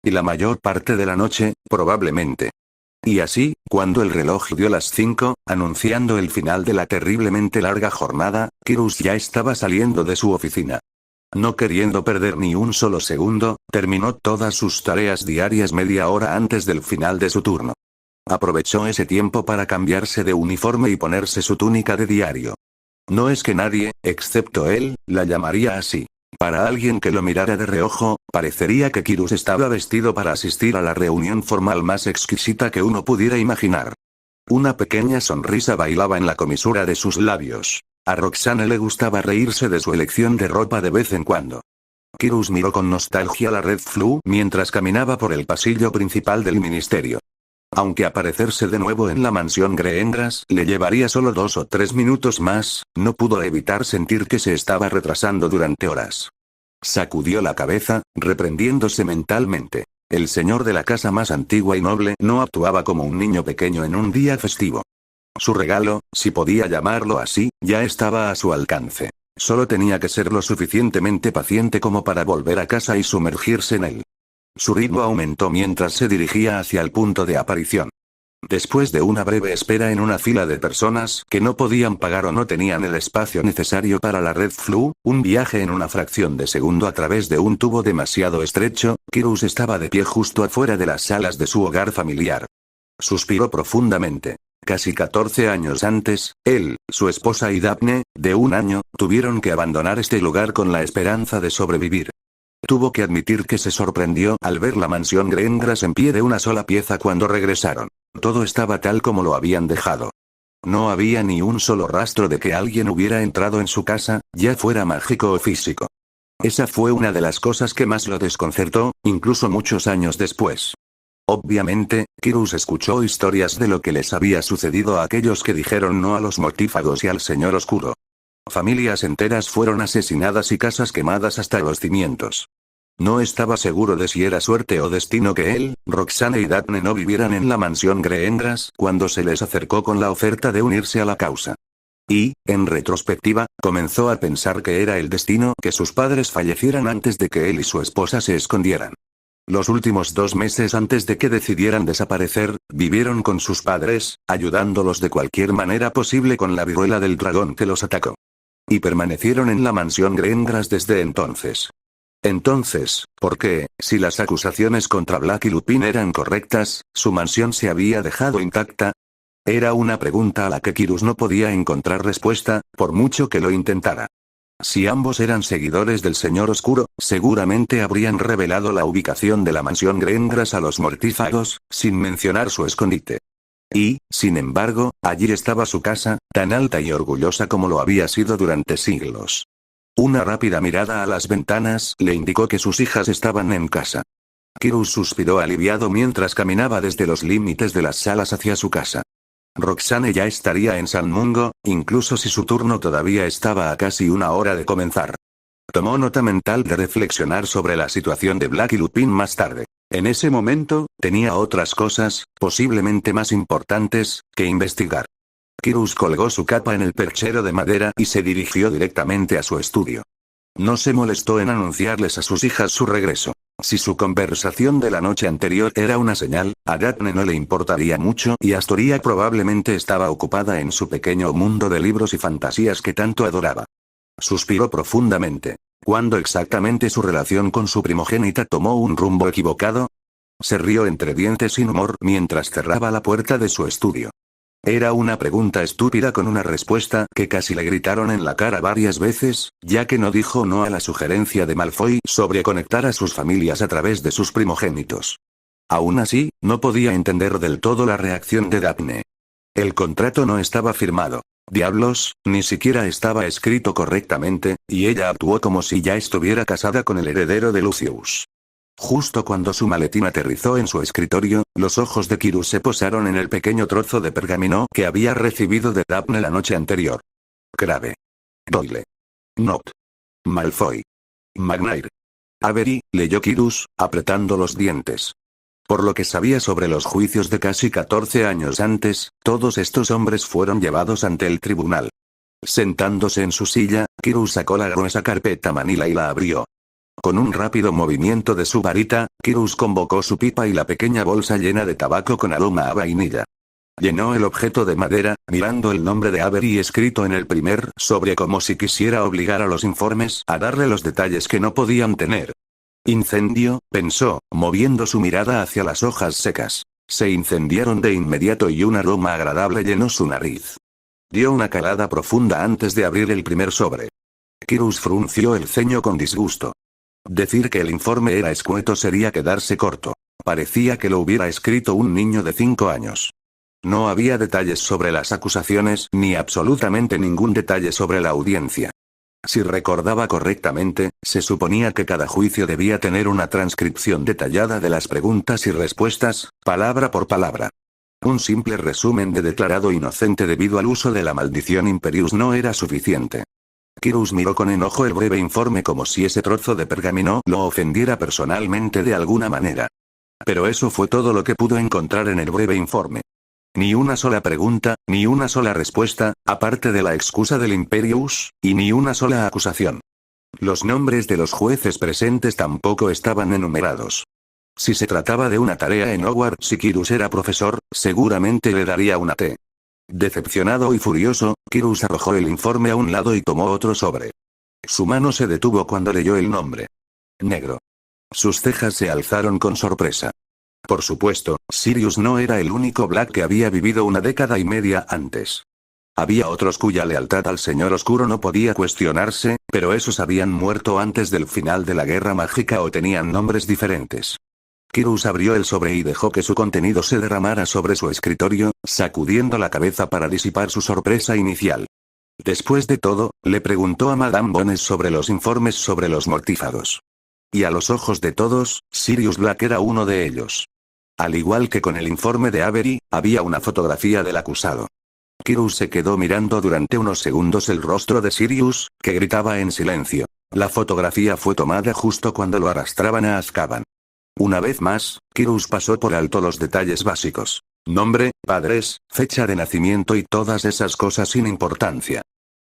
Y la mayor parte de la noche, probablemente. Y así, cuando el reloj dio las 5, anunciando el final de la terriblemente larga jornada, Kyrus ya estaba saliendo de su oficina. No queriendo perder ni un solo segundo, terminó todas sus tareas diarias media hora antes del final de su turno. Aprovechó ese tiempo para cambiarse de uniforme y ponerse su túnica de diario. No es que nadie, excepto él, la llamaría así. Para alguien que lo mirara de reojo, parecería que Kyrus estaba vestido para asistir a la reunión formal más exquisita que uno pudiera imaginar. Una pequeña sonrisa bailaba en la comisura de sus labios. A Roxane le gustaba reírse de su elección de ropa de vez en cuando. Kirus miró con nostalgia la Red Flu mientras caminaba por el pasillo principal del ministerio. Aunque aparecerse de nuevo en la mansión Greengras le llevaría solo 2 o 3 minutos más, no pudo evitar sentir que se estaba retrasando durante horas. Sacudió la cabeza, reprendiéndose mentalmente. El señor de la casa más antigua y noble no actuaba como un niño pequeño en un día festivo. Su regalo, si podía llamarlo así, ya estaba a su alcance. Solo tenía que ser lo suficientemente paciente como para volver a casa y sumergirse en él. Su ritmo aumentó mientras se dirigía hacia el punto de aparición. Después de una breve espera en una fila de personas que no podían pagar o no tenían el espacio necesario para la Red Flu, un viaje en una fracción de segundo a través de un tubo demasiado estrecho, Kirus estaba de pie justo afuera de las salas de su hogar familiar. Suspiró profundamente. Casi 14 años antes, él, su esposa y Daphne, de 1 año, tuvieron que abandonar este lugar con la esperanza de sobrevivir. Tuvo que admitir que se sorprendió al ver la mansión Greengras en pie de una sola pieza cuando regresaron. Todo estaba tal como lo habían dejado. No había ni un solo rastro de que alguien hubiera entrado en su casa, ya fuera mágico o físico. Esa fue una de las cosas que más lo desconcertó, incluso muchos años después. Obviamente, Kirus escuchó historias de lo que les había sucedido a aquellos que dijeron no a los mortífagos y al Señor Oscuro. Familias enteras fueron asesinadas y casas quemadas hasta los cimientos. No estaba seguro de si era suerte o destino que él, Roxane y Daphne no vivieran en la mansión Greengras cuando se les acercó con la oferta de unirse a la causa. Y, en retrospectiva, comenzó a pensar que era el destino que sus padres fallecieran antes de que él y su esposa se escondieran. Los últimos 2 meses antes de que decidieran desaparecer, vivieron con sus padres, ayudándolos de cualquier manera posible con la viruela del dragón que los atacó. Y permanecieron en la mansión Greengras desde entonces. Entonces, ¿por qué, si las acusaciones contra Black y Lupin eran correctas, su mansión se había dejado intacta? Era una pregunta a la que Kirus no podía encontrar respuesta, por mucho que lo intentara. Si ambos eran seguidores del Señor Oscuro, seguramente habrían revelado la ubicación de la mansión Greengras a los mortífagos, sin mencionar su escondite. Y, sin embargo, allí estaba su casa, tan alta y orgullosa como lo había sido durante siglos. Una rápida mirada a las ventanas le indicó que sus hijas estaban en casa. Kirus suspiró aliviado mientras caminaba desde los límites de las salas hacia su casa. Roxane ya estaría en San Mungo, incluso si su turno todavía estaba a casi 1 hora de comenzar. Tomó nota mental de reflexionar sobre la situación de Black y Lupin más tarde. En ese momento, tenía otras cosas, posiblemente más importantes, que investigar. Kirus colgó su capa en el perchero de madera y se dirigió directamente a su estudio. No se molestó en anunciarles a sus hijas su regreso. Si su conversación de la noche anterior era una señal, a Daphne no le importaría mucho y Astoria probablemente estaba ocupada en su pequeño mundo de libros y fantasías que tanto adoraba. Suspiró profundamente. ¿Cuándo exactamente su relación con su primogénita tomó un rumbo equivocado? Se rió entre dientes sin humor mientras cerraba la puerta de su estudio. Era una pregunta estúpida con una respuesta que casi le gritaron en la cara varias veces, ya que no dijo no a la sugerencia de Malfoy sobre conectar a sus familias a través de sus primogénitos. Aún así, no podía entender del todo la reacción de Daphne. El contrato no estaba firmado. Diablos, ni siquiera estaba escrito correctamente, y ella actuó como si ya estuviera casada con el heredero de Lucius. Justo cuando su maletín aterrizó en su escritorio, los ojos de Kirus se posaron en el pequeño trozo de pergamino que había recibido de Daphne la noche anterior. Crabbe. Doyle. Not. Malfoy. McNair. Avery, leyó Kirus, apretando los dientes. Por lo que sabía sobre los juicios de casi 14 años antes, todos estos hombres fueron llevados ante el tribunal. Sentándose en su silla, Kirus sacó la gruesa carpeta manila y la abrió. Con un rápido movimiento de su varita, Kirus convocó su pipa y la pequeña bolsa llena de tabaco con aroma a vainilla. Llenó el objeto de madera, mirando el nombre de Avery escrito en el primer sobre como si quisiera obligar a los informes a darle los detalles que no podían tener. Incendio, pensó, moviendo su mirada hacia las hojas secas. Se incendiaron de inmediato y un aroma agradable llenó su nariz. Dio una calada profunda antes de abrir el primer sobre. Kirus frunció el ceño con disgusto. Decir que el informe era escueto sería quedarse corto. Parecía que lo hubiera escrito un niño de 5 años. No había detalles sobre las acusaciones ni absolutamente ningún detalle sobre la audiencia. Si recordaba correctamente, se suponía que cada juicio debía tener una transcripción detallada de las preguntas y respuestas, palabra por palabra. Un simple resumen de declarado inocente debido al uso de la maldición Imperius no era suficiente. Kirus miró con enojo el breve informe como si ese trozo de pergamino lo ofendiera personalmente de alguna manera. Pero eso fue todo lo que pudo encontrar en el breve informe. Ni una sola pregunta, ni una sola respuesta, aparte de la excusa del Imperius, y ni una sola acusación. Los nombres de los jueces presentes tampoco estaban enumerados. Si se trataba de una tarea en Hogwarts y Kirus era profesor, seguramente le daría una T. Decepcionado y furioso, Kirus arrojó el informe a un lado y tomó otro sobre. Su mano se detuvo cuando leyó el nombre. Negro. Sus cejas se alzaron con sorpresa. Por supuesto, Sirius no era el único Black que había vivido una década y media antes. Había otros cuya lealtad al Señor Oscuro no podía cuestionarse, pero esos habían muerto antes del final de la Guerra Mágica o tenían nombres diferentes. Kirus abrió el sobre y dejó que su contenido se derramara sobre su escritorio, sacudiendo la cabeza para disipar su sorpresa inicial. Después de todo, le preguntó a Madame Bones sobre los informes sobre los mortífagos. Y a los ojos de todos, Sirius Black era uno de ellos. Al igual que con el informe de Avery, había una fotografía del acusado. Kirus se quedó mirando durante unos segundos el rostro de Sirius, que gritaba en silencio. La fotografía fue tomada justo cuando lo arrastraban a Azkaban. Una vez más, Kirus pasó por alto los detalles básicos. Nombre, padres, fecha de nacimiento y todas esas cosas sin importancia.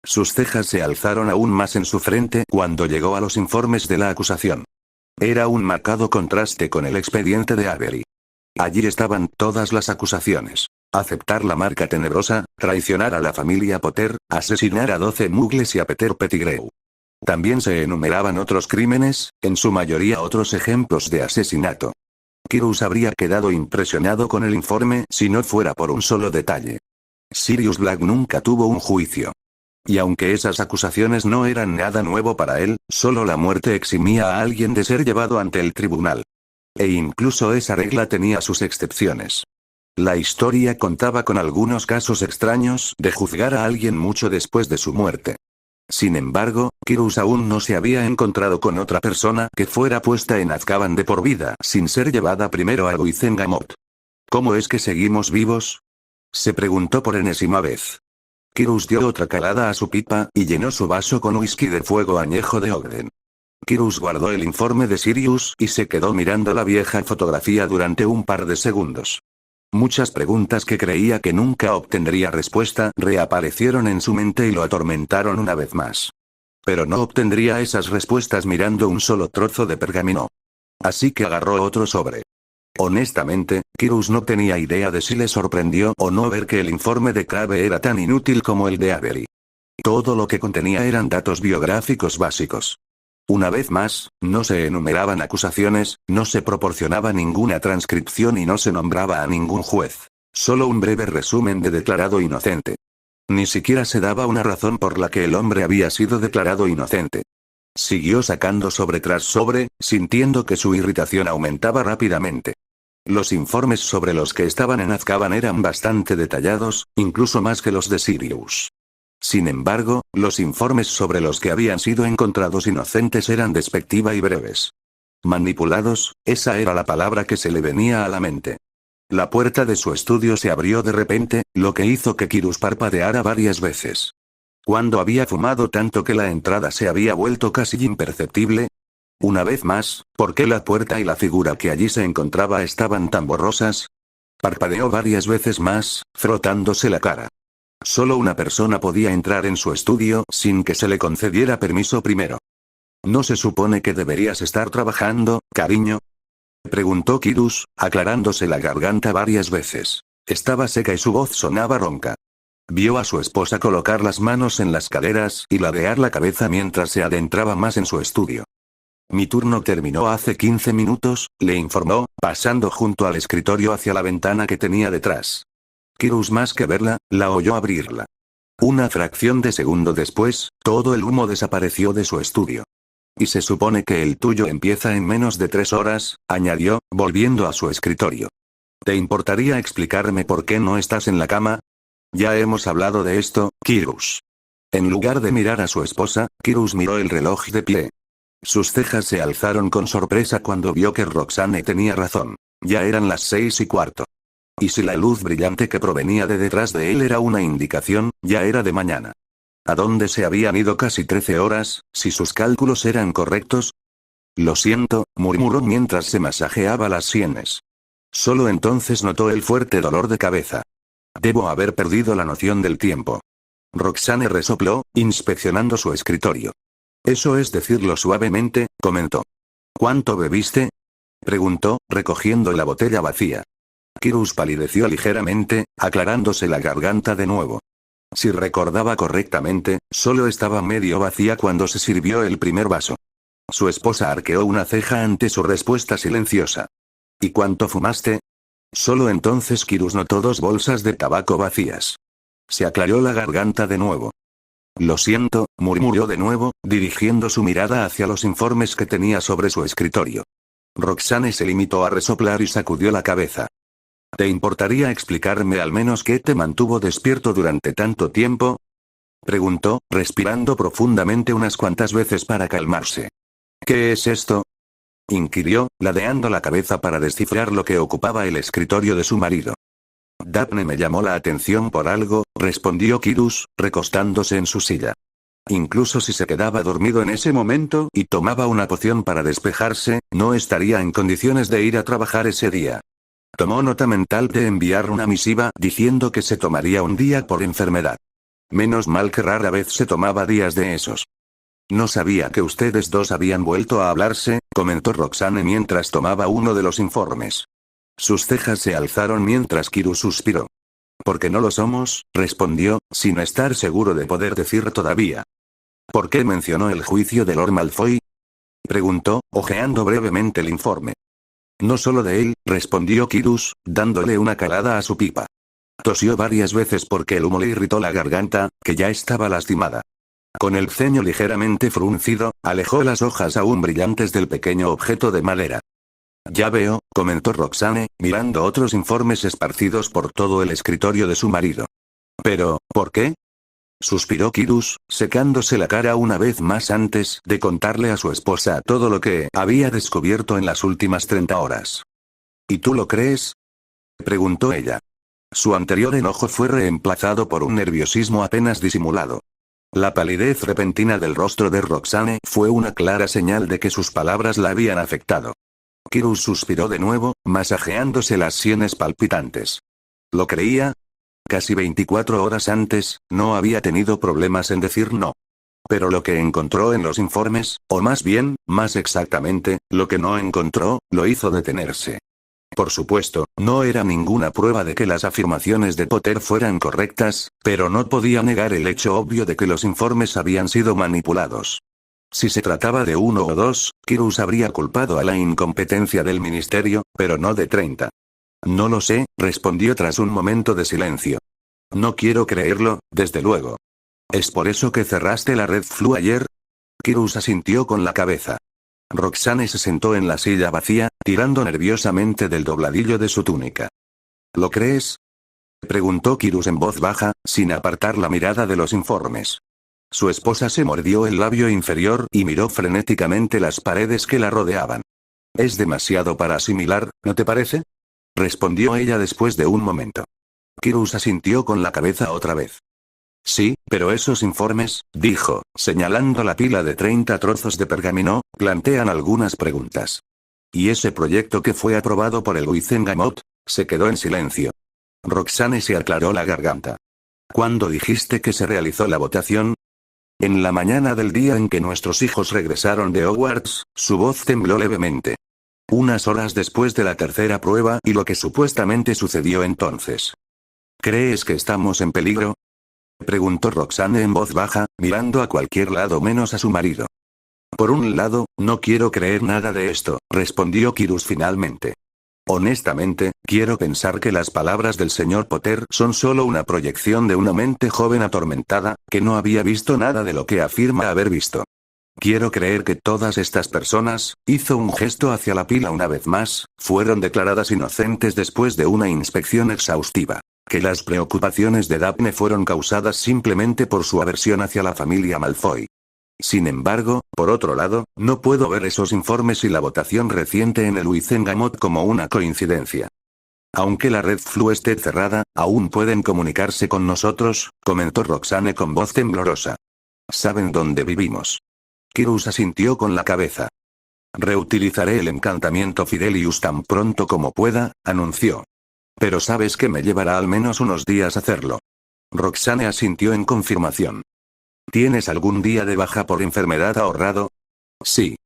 Sus cejas se alzaron aún más en su frente cuando llegó a los informes de la acusación. Era un marcado contraste con el expediente de Avery. Allí estaban todas las acusaciones. Aceptar la marca tenebrosa, traicionar a la familia Potter, asesinar a 12 muggles y a Peter Pettigrew. También se enumeraban otros crímenes, en su mayoría otros ejemplos de asesinato. Kirus habría quedado impresionado con el informe si no fuera por un solo detalle. Sirius Black nunca tuvo un juicio. Y aunque esas acusaciones no eran nada nuevo para él, solo la muerte eximía a alguien de ser llevado ante el tribunal. E incluso esa regla tenía sus excepciones. La historia contaba con algunos casos extraños de juzgar a alguien mucho después de su muerte. Sin embargo, Kirus aún no se había encontrado con otra persona que fuera puesta en Azkaban de por vida sin ser llevada primero a Wizengamot. ¿Cómo es que seguimos vivos?, se preguntó por enésima vez. Kirus dio otra calada a su pipa y llenó su vaso con whisky de fuego añejo de Ogden. Kirus guardó el informe de Sirius y se quedó mirando la vieja fotografía durante un par de segundos. Muchas preguntas que creía que nunca obtendría respuesta reaparecieron en su mente y lo atormentaron una vez más. Pero no obtendría esas respuestas mirando un solo trozo de pergamino. Así que agarró otro sobre. Honestamente, Kirus no tenía idea de si le sorprendió o no ver que el informe de Crabbe era tan inútil como el de Avery. Todo lo que contenía eran datos biográficos básicos. Una vez más, no se enumeraban acusaciones, no se proporcionaba ninguna transcripción y no se nombraba a ningún juez. Solo un breve resumen de declarado inocente. Ni siquiera se daba una razón por la que el hombre había sido declarado inocente. Siguió sacando sobre tras sobre, sintiendo que su irritación aumentaba rápidamente. Los informes sobre los que estaban en Azkaban eran bastante detallados, incluso más que los de Sirius. Sin embargo, los informes sobre los que habían sido encontrados inocentes eran despectiva y breves. Manipulados, esa era la palabra que se le venía a la mente. La puerta de su estudio se abrió de repente, lo que hizo que Kirus parpadeara varias veces. ¿Cuándo había fumado tanto que la entrada se había vuelto casi imperceptible? Una vez más, ¿por qué la puerta y la figura que allí se encontraba estaban tan borrosas? Parpadeó varias veces más, frotándose la cara. Solo una persona podía entrar en su estudio sin que se le concediera permiso primero. ¿No se supone que deberías estar trabajando, cariño?, preguntó Kirus, aclarándose la garganta varias veces. Estaba seca y su voz sonaba ronca. Vio a su esposa colocar las manos en las caderas y ladear la cabeza mientras se adentraba más en su estudio. Mi turno terminó hace 15 minutos, le informó, pasando junto al escritorio hacia la ventana que tenía detrás. Kirus más que verla, la oyó abrirla. Una fracción de segundo después, todo el humo desapareció de su estudio. Y se supone que el tuyo empieza en menos de 3 horas, añadió, volviendo a su escritorio. ¿Te importaría explicarme por qué no estás en la cama? Ya hemos hablado de esto, Kirus. En lugar de mirar a su esposa, Kyrus miró el reloj de pie. Sus cejas se alzaron con sorpresa cuando vio que Roxane tenía razón. Ya eran las 6:15. Y si la luz brillante que provenía de detrás de él era una indicación, ya era de mañana. ¿A dónde se habían ido casi 13 horas, si sus cálculos eran correctos? Lo siento, murmuró mientras se masajeaba las sienes. Solo entonces notó el fuerte dolor de cabeza. Debo haber perdido la noción del tiempo. Roxane resopló, inspeccionando su escritorio. Eso es decirlo suavemente, comentó. ¿Cuánto bebiste? Preguntó, recogiendo la botella vacía. Kyrus palideció ligeramente, aclarándose la garganta de nuevo. Si recordaba correctamente, solo estaba medio vacía cuando se sirvió el primer vaso. Su esposa arqueó una ceja ante su respuesta silenciosa. ¿Y cuánto fumaste? Solo entonces Kyrus notó 2 bolsas de tabaco vacías. Se aclaró la garganta de nuevo. Lo siento, murmuró de nuevo, dirigiendo su mirada hacia los informes que tenía sobre su escritorio. Roxane se limitó a resoplar y sacudió la cabeza. ¿Te importaría explicarme al menos qué te mantuvo despierto durante tanto tiempo? Preguntó, respirando profundamente unas cuantas veces para calmarse. ¿Qué es esto? Inquirió, ladeando la cabeza para descifrar lo que ocupaba el escritorio de su marido. Daphne me llamó la atención por algo, respondió Kyrus, recostándose en su silla. Incluso si se quedaba dormido en ese momento y tomaba una poción para despejarse, no estaría en condiciones de ir a trabajar ese día. Tomó nota mental de enviar una misiva diciendo que se tomaría un día por enfermedad. Menos mal que rara vez se tomaba días de esos. No sabía que ustedes dos habían vuelto a hablarse, comentó Roxane mientras tomaba uno de los informes. Sus cejas se alzaron mientras Kyrus suspiró. «¿Por qué no lo somos?», respondió, sin estar seguro de poder decir todavía. «¿Por qué mencionó el juicio de Lord Malfoy?», preguntó, hojeando brevemente el informe. «No solo de él», respondió Kyrus, dándole una calada a su pipa. Tosió varias veces porque el humo le irritó la garganta, que ya estaba lastimada. Con el ceño ligeramente fruncido, alejó las hojas aún brillantes del pequeño objeto de madera. «Ya veo», comentó Roxane, mirando otros informes esparcidos por todo el escritorio de su marido. «Pero, ¿por qué?», suspiró Kyrus, secándose la cara una vez más antes de contarle a su esposa todo lo que había descubierto en las últimas 30 horas. «¿Y tú lo crees?», preguntó ella. Su anterior enojo fue reemplazado por un nerviosismo apenas disimulado. La palidez repentina del rostro de Roxane fue una clara señal de que sus palabras la habían afectado. Kyrus suspiró de nuevo, masajeándose las sienes palpitantes. ¿Lo creía? Casi 24 horas antes, no había tenido problemas en decir no. Pero lo que encontró en los informes, o más bien, más exactamente, lo que no encontró, lo hizo detenerse. Por supuesto, no era ninguna prueba de que las afirmaciones de Potter fueran correctas, pero no podía negar el hecho obvio de que los informes habían sido manipulados. Si se trataba de 1 o 2, Kyrus habría culpado a la incompetencia del ministerio, pero no de 30. «No lo sé», respondió tras un momento de silencio. «No quiero creerlo, desde luego». «¿Es por eso que cerraste la Red Flu ayer?», Kyrus asintió con la cabeza. Roxane se sentó en la silla vacía, tirando nerviosamente del dobladillo de su túnica. «¿Lo crees?», preguntó Kyrus en voz baja, sin apartar la mirada de los informes. Su esposa se mordió el labio inferior y miró frenéticamente las paredes que la rodeaban. «Es demasiado para asimilar, ¿no te parece?», respondió ella después de un momento. Kyrus asintió con la cabeza otra vez. «Sí, pero esos informes», dijo, señalando la pila de 30 trozos de pergamino, «plantean algunas preguntas». «¿Y ese proyecto que fue aprobado por el Wizengamot?», se quedó en silencio. Roxane se aclaró la garganta. «¿Cuándo dijiste que se realizó la votación?». «En la mañana del día en que nuestros hijos regresaron de Hogwarts», su voz tembló levemente. «Unas horas después de la tercera prueba y lo que supuestamente sucedió entonces». «¿Crees que estamos en peligro?», preguntó Roxane en voz baja, mirando a cualquier lado menos a su marido. «Por un lado, no quiero creer nada de esto», respondió Kyrus finalmente. «Honestamente, quiero pensar que las palabras del señor Potter son solo una proyección de una mente joven atormentada, que no había visto nada de lo que afirma haber visto. Quiero creer que todas estas personas», hizo un gesto hacia la pila una vez más, «fueron declaradas inocentes después de una inspección exhaustiva. Que las preocupaciones de Daphne fueron causadas simplemente por su aversión hacia la familia Malfoy. Sin embargo, por otro lado, no puedo ver esos informes y la votación reciente en el Wizengamot como una coincidencia. Aunque la red Flu esté cerrada, aún pueden comunicarse con nosotros, comentó Roxane con voz temblorosa. ¿Saben dónde vivimos? Kirus asintió con la cabeza. Reutilizaré el encantamiento Fidelius tan pronto como pueda, anunció. Pero sabes que me llevará al menos unos días hacerlo. Roxane asintió en confirmación. ¿Tienes algún día de baja por enfermedad ahorrado? Sí.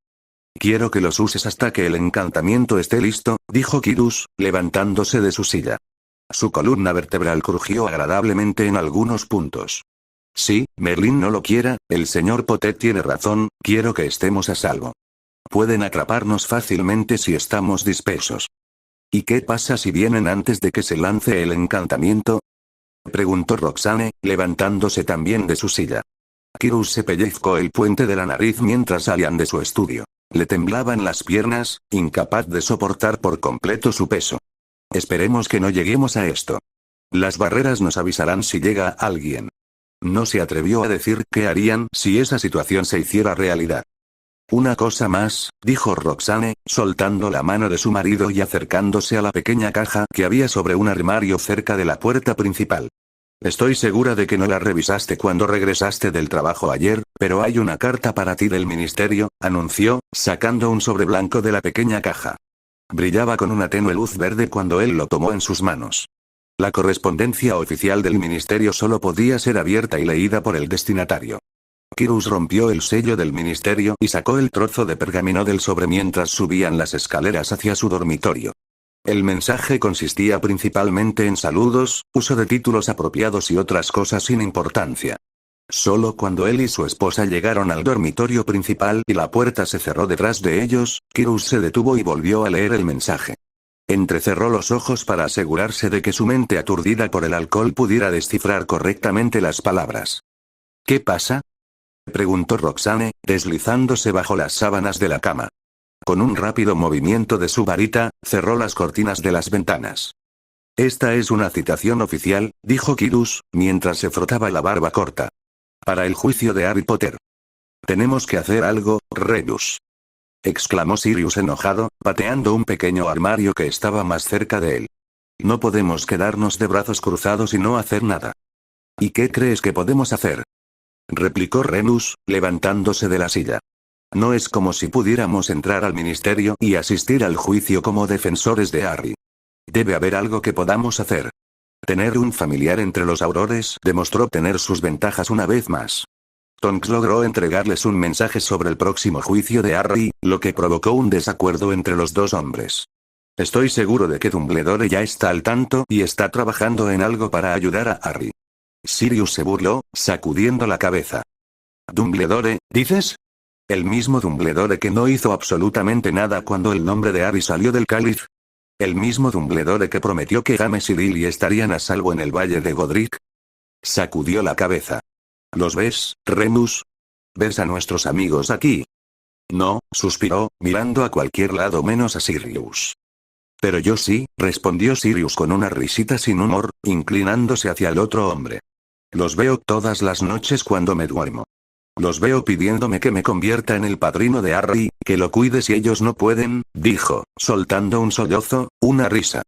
Quiero que los uses hasta que el encantamiento esté listo, dijo Kirus, levantándose de su silla. Su columna vertebral crujió agradablemente en algunos puntos. Sí, Merlín no lo quiera, el señor Potet tiene razón, quiero que estemos a salvo. Pueden atraparnos fácilmente si estamos dispersos. ¿Y qué pasa si vienen antes de que se lance el encantamiento? Preguntó Roxane, levantándose también de su silla. Kirus se pellizcó el puente de la nariz mientras salían de su estudio. Le temblaban las piernas, incapaz de soportar por completo su peso. Esperemos que no lleguemos a esto. Las barreras nos avisarán si llega alguien. No se atrevió a decir qué harían si esa situación se hiciera realidad. Una cosa más, dijo Roxane, soltando la mano de su marido y acercándose a la pequeña caja que había sobre un armario cerca de la puerta principal. Estoy segura de que no la revisaste cuando regresaste del trabajo ayer, pero hay una carta para ti del ministerio, anunció, sacando un sobre blanco de la pequeña caja. Brillaba con una tenue luz verde cuando él lo tomó en sus manos. La correspondencia oficial del ministerio solo podía ser abierta y leída por el destinatario. Kirus rompió el sello del ministerio y sacó el trozo de pergamino del sobre mientras subían las escaleras hacia su dormitorio. El mensaje consistía principalmente en saludos, uso de títulos apropiados y otras cosas sin importancia. Solo cuando él y su esposa llegaron al dormitorio principal y la puerta se cerró detrás de ellos, Kirus se detuvo y volvió a leer el mensaje. Entrecerró los ojos para asegurarse de que su mente aturdida por el alcohol pudiera descifrar correctamente las palabras. ¿Qué pasa?, preguntó Roxane, deslizándose bajo las sábanas de la cama. Con un rápido movimiento de su varita, cerró las cortinas de las ventanas. Esta es una citación oficial, dijo Kirus, mientras se frotaba la barba corta. Para el juicio de Harry Potter. Tenemos que hacer algo, Remus, exclamó Sirius enojado, pateando un pequeño armario que estaba más cerca de él. No podemos quedarnos de brazos cruzados y no hacer nada. ¿Y qué crees que podemos hacer?, replicó Remus, levantándose de la silla. No es como si pudiéramos entrar al ministerio y asistir al juicio como defensores de Harry. Debe haber algo que podamos hacer. Tener un familiar entre los aurores demostró tener sus ventajas una vez más. Tonks logró entregarles un mensaje sobre el próximo juicio de Harry, lo que provocó un desacuerdo entre los dos hombres. Estoy seguro de que Dumbledore ya está al tanto y está trabajando en algo para ayudar a Harry. Sirius se burló, sacudiendo la cabeza. ¿Dumbledore, dices? ¿El mismo Dumbledore que no hizo absolutamente nada cuando el nombre de Harry salió del cáliz? ¿El mismo Dumbledore que prometió que James y Lily estarían a salvo en el Valle de Godric? Sacudió la cabeza. ¿Los ves, Remus? ¿Ves a nuestros amigos aquí? No, suspiró, mirando a cualquier lado menos a Sirius. Pero yo sí, respondió Sirius con una risita sin humor, inclinándose hacia el otro hombre. Los veo todas las noches cuando me duermo. Los veo pidiéndome que me convierta en el padrino de Harry, que lo cuide si ellos no pueden, dijo, soltando un sollozo, una risa.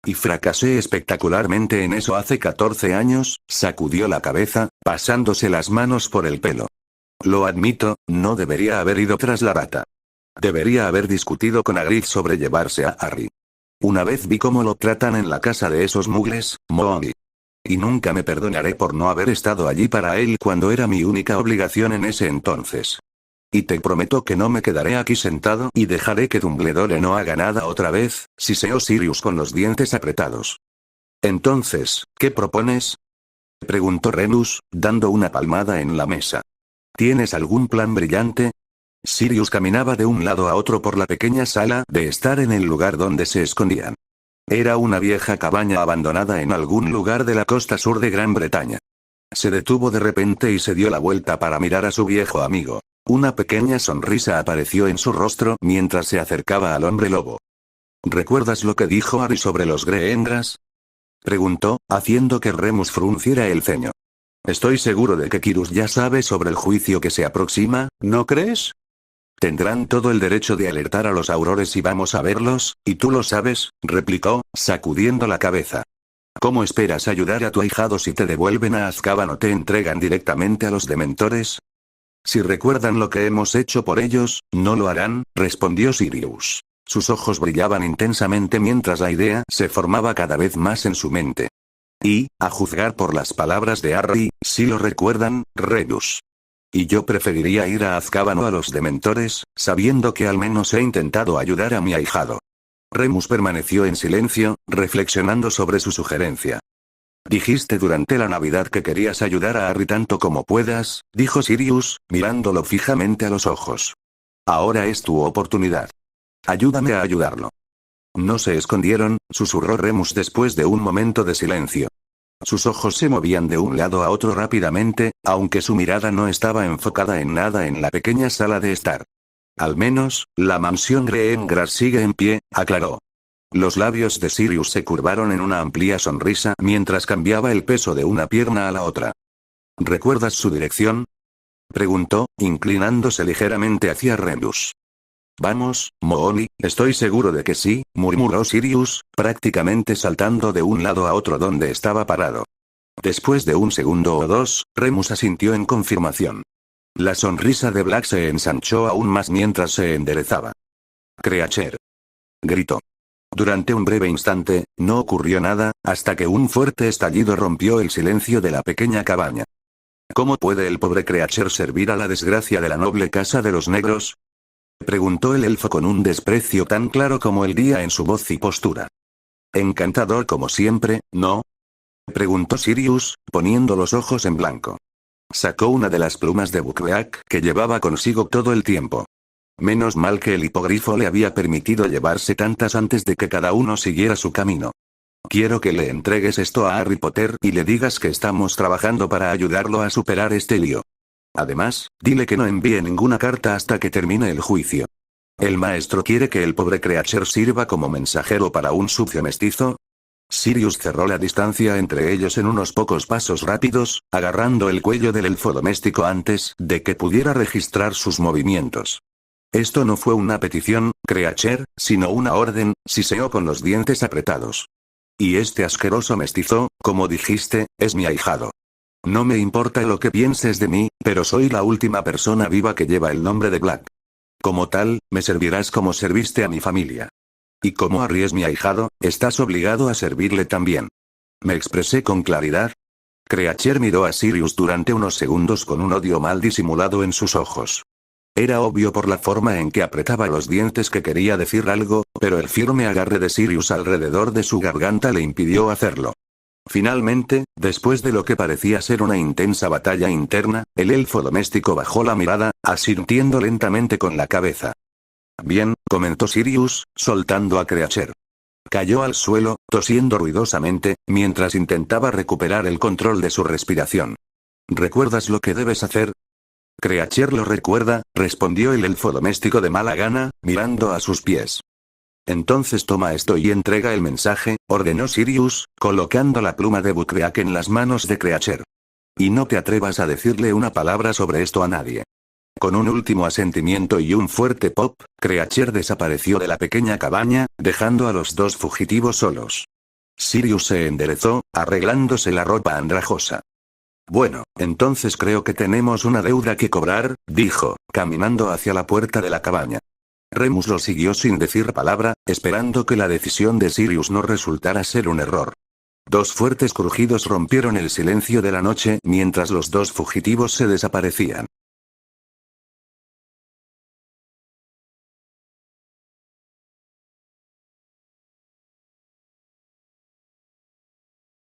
Y fracasé espectacularmente en eso hace 14 años, sacudió la cabeza, pasándose las manos por el pelo. Lo admito, no debería haber ido tras la rata. Debería haber discutido con Hagrid sobre llevarse a Harry. Una vez vi cómo lo tratan en la casa de esos mugles, Moody. Y nunca me perdonaré por no haber estado allí para él cuando era mi única obligación en ese entonces. Y te prometo que no me quedaré aquí sentado y dejaré que Dumbledore no haga nada otra vez, siseó Sirius con los dientes apretados. Entonces, ¿qué propones?, preguntó Remus, dando una palmada en la mesa. ¿Tienes algún plan brillante? Sirius caminaba de un lado a otro por la pequeña sala de estar en el lugar donde se escondían. Era una vieja cabaña abandonada en algún lugar de la costa sur de Gran Bretaña. Se detuvo de repente y se dio la vuelta para mirar a su viejo amigo. Una pequeña sonrisa apareció en su rostro mientras se acercaba al hombre lobo. ¿Recuerdas lo que dijo Harry sobre los Greendras?, preguntó, haciendo que Remus frunciera el ceño. Estoy seguro de que Kirus ya sabe sobre el juicio que se aproxima, ¿no crees? Tendrán todo el derecho de alertar a los aurores y vamos a verlos, y tú lo sabes, replicó, sacudiendo la cabeza. ¿Cómo esperas ayudar a tu ahijado si te devuelven a Azkaban o te entregan directamente a los dementores? Si recuerdan lo que hemos hecho por ellos, no lo harán, respondió Sirius. Sus ojos brillaban intensamente mientras la idea se formaba cada vez más en su mente. Y, a juzgar por las palabras de Harry, sí lo recuerdan, Remus. Y yo preferiría ir a Azkaban o a los dementores, sabiendo que al menos he intentado ayudar a mi ahijado. Remus permaneció en silencio, reflexionando sobre su sugerencia. Dijiste durante la Navidad que querías ayudar a Harry tanto como puedas, dijo Sirius, mirándolo fijamente a los ojos. Ahora es tu oportunidad. Ayúdame a ayudarlo. No se escondieron, susurró Remus después de un momento de silencio. Sus ojos se movían de un lado a otro rápidamente, aunque su mirada no estaba enfocada en nada en la pequeña sala de estar. Al menos, la mansión Greengrass sigue en pie, aclaró. Los labios de Sirius se curvaron en una amplia sonrisa mientras cambiaba el peso de una pierna a la otra. ¿Recuerdas su dirección? Preguntó, inclinándose ligeramente hacia Remus. Vamos, Mooni, estoy seguro de que sí, murmuró Sirius, prácticamente saltando de un lado a otro donde estaba parado. Después de un segundo o dos, Remus asintió en confirmación. La sonrisa de Black se ensanchó aún más mientras se enderezaba. Creacher. Gritó. Durante un breve instante, no ocurrió nada, hasta que un fuerte estallido rompió el silencio de la pequeña cabaña. ¿Cómo puede el pobre Creacher servir a la desgracia de la noble casa de los negros? Preguntó el elfo con un desprecio tan claro como el día en su voz y postura. Encantador como siempre, ¿no? Preguntó Sirius, poniendo los ojos en blanco. Sacó una de las plumas de Buckbeak que llevaba consigo todo el tiempo. Menos mal que el hipogrifo le había permitido llevarse tantas antes de que cada uno siguiera su camino. Quiero que le entregues esto a Harry Potter y le digas que estamos trabajando para ayudarlo a superar este lío. Además, dile que no envíe ninguna carta hasta que termine el juicio. ¿El maestro quiere que el pobre Creacher sirva como mensajero para un sucio mestizo? Sirius cerró la distancia entre ellos en unos pocos pasos rápidos, agarrando el cuello del elfo doméstico antes de que pudiera registrar sus movimientos. Esto no fue una petición, Creacher, sino una orden, siseó con los dientes apretados. Y este asqueroso mestizo, como dijiste, es mi ahijado. No me importa lo que pienses de mí, pero soy la última persona viva que lleva el nombre de Black. Como tal, me servirás como serviste a mi familia. Y como Harry es mi ahijado, estás obligado a servirle también. ¿Me expresé con claridad? Creacher miró a Sirius durante unos segundos con un odio mal disimulado en sus ojos. Era obvio por la forma en que apretaba los dientes que quería decir algo, pero el firme agarre de Sirius alrededor de su garganta le impidió hacerlo. Finalmente, después de lo que parecía ser una intensa batalla interna, el elfo doméstico bajó la mirada, asintiendo lentamente con la cabeza. Bien, comentó Sirius, soltando a Creacher. Cayó al suelo, tosiendo ruidosamente, mientras intentaba recuperar el control de su respiración. ¿Recuerdas lo que debes hacer? Creacher lo recuerda, respondió el elfo doméstico de mala gana, mirando a sus pies. Entonces toma esto y entrega el mensaje, ordenó Sirius, colocando la pluma de Buckbeak en las manos de Creacher. Y no te atrevas a decirle una palabra sobre esto a nadie. Con un último asentimiento y un fuerte pop, Creacher desapareció de la pequeña cabaña, dejando a los dos fugitivos solos. Sirius se enderezó, arreglándose la ropa andrajosa. Bueno, entonces creo que tenemos una deuda que cobrar, dijo, caminando hacia la puerta de la cabaña. Remus lo siguió sin decir palabra, esperando que la decisión de Sirius no resultara ser un error. Dos fuertes crujidos rompieron el silencio de la noche mientras los dos fugitivos se desaparecían.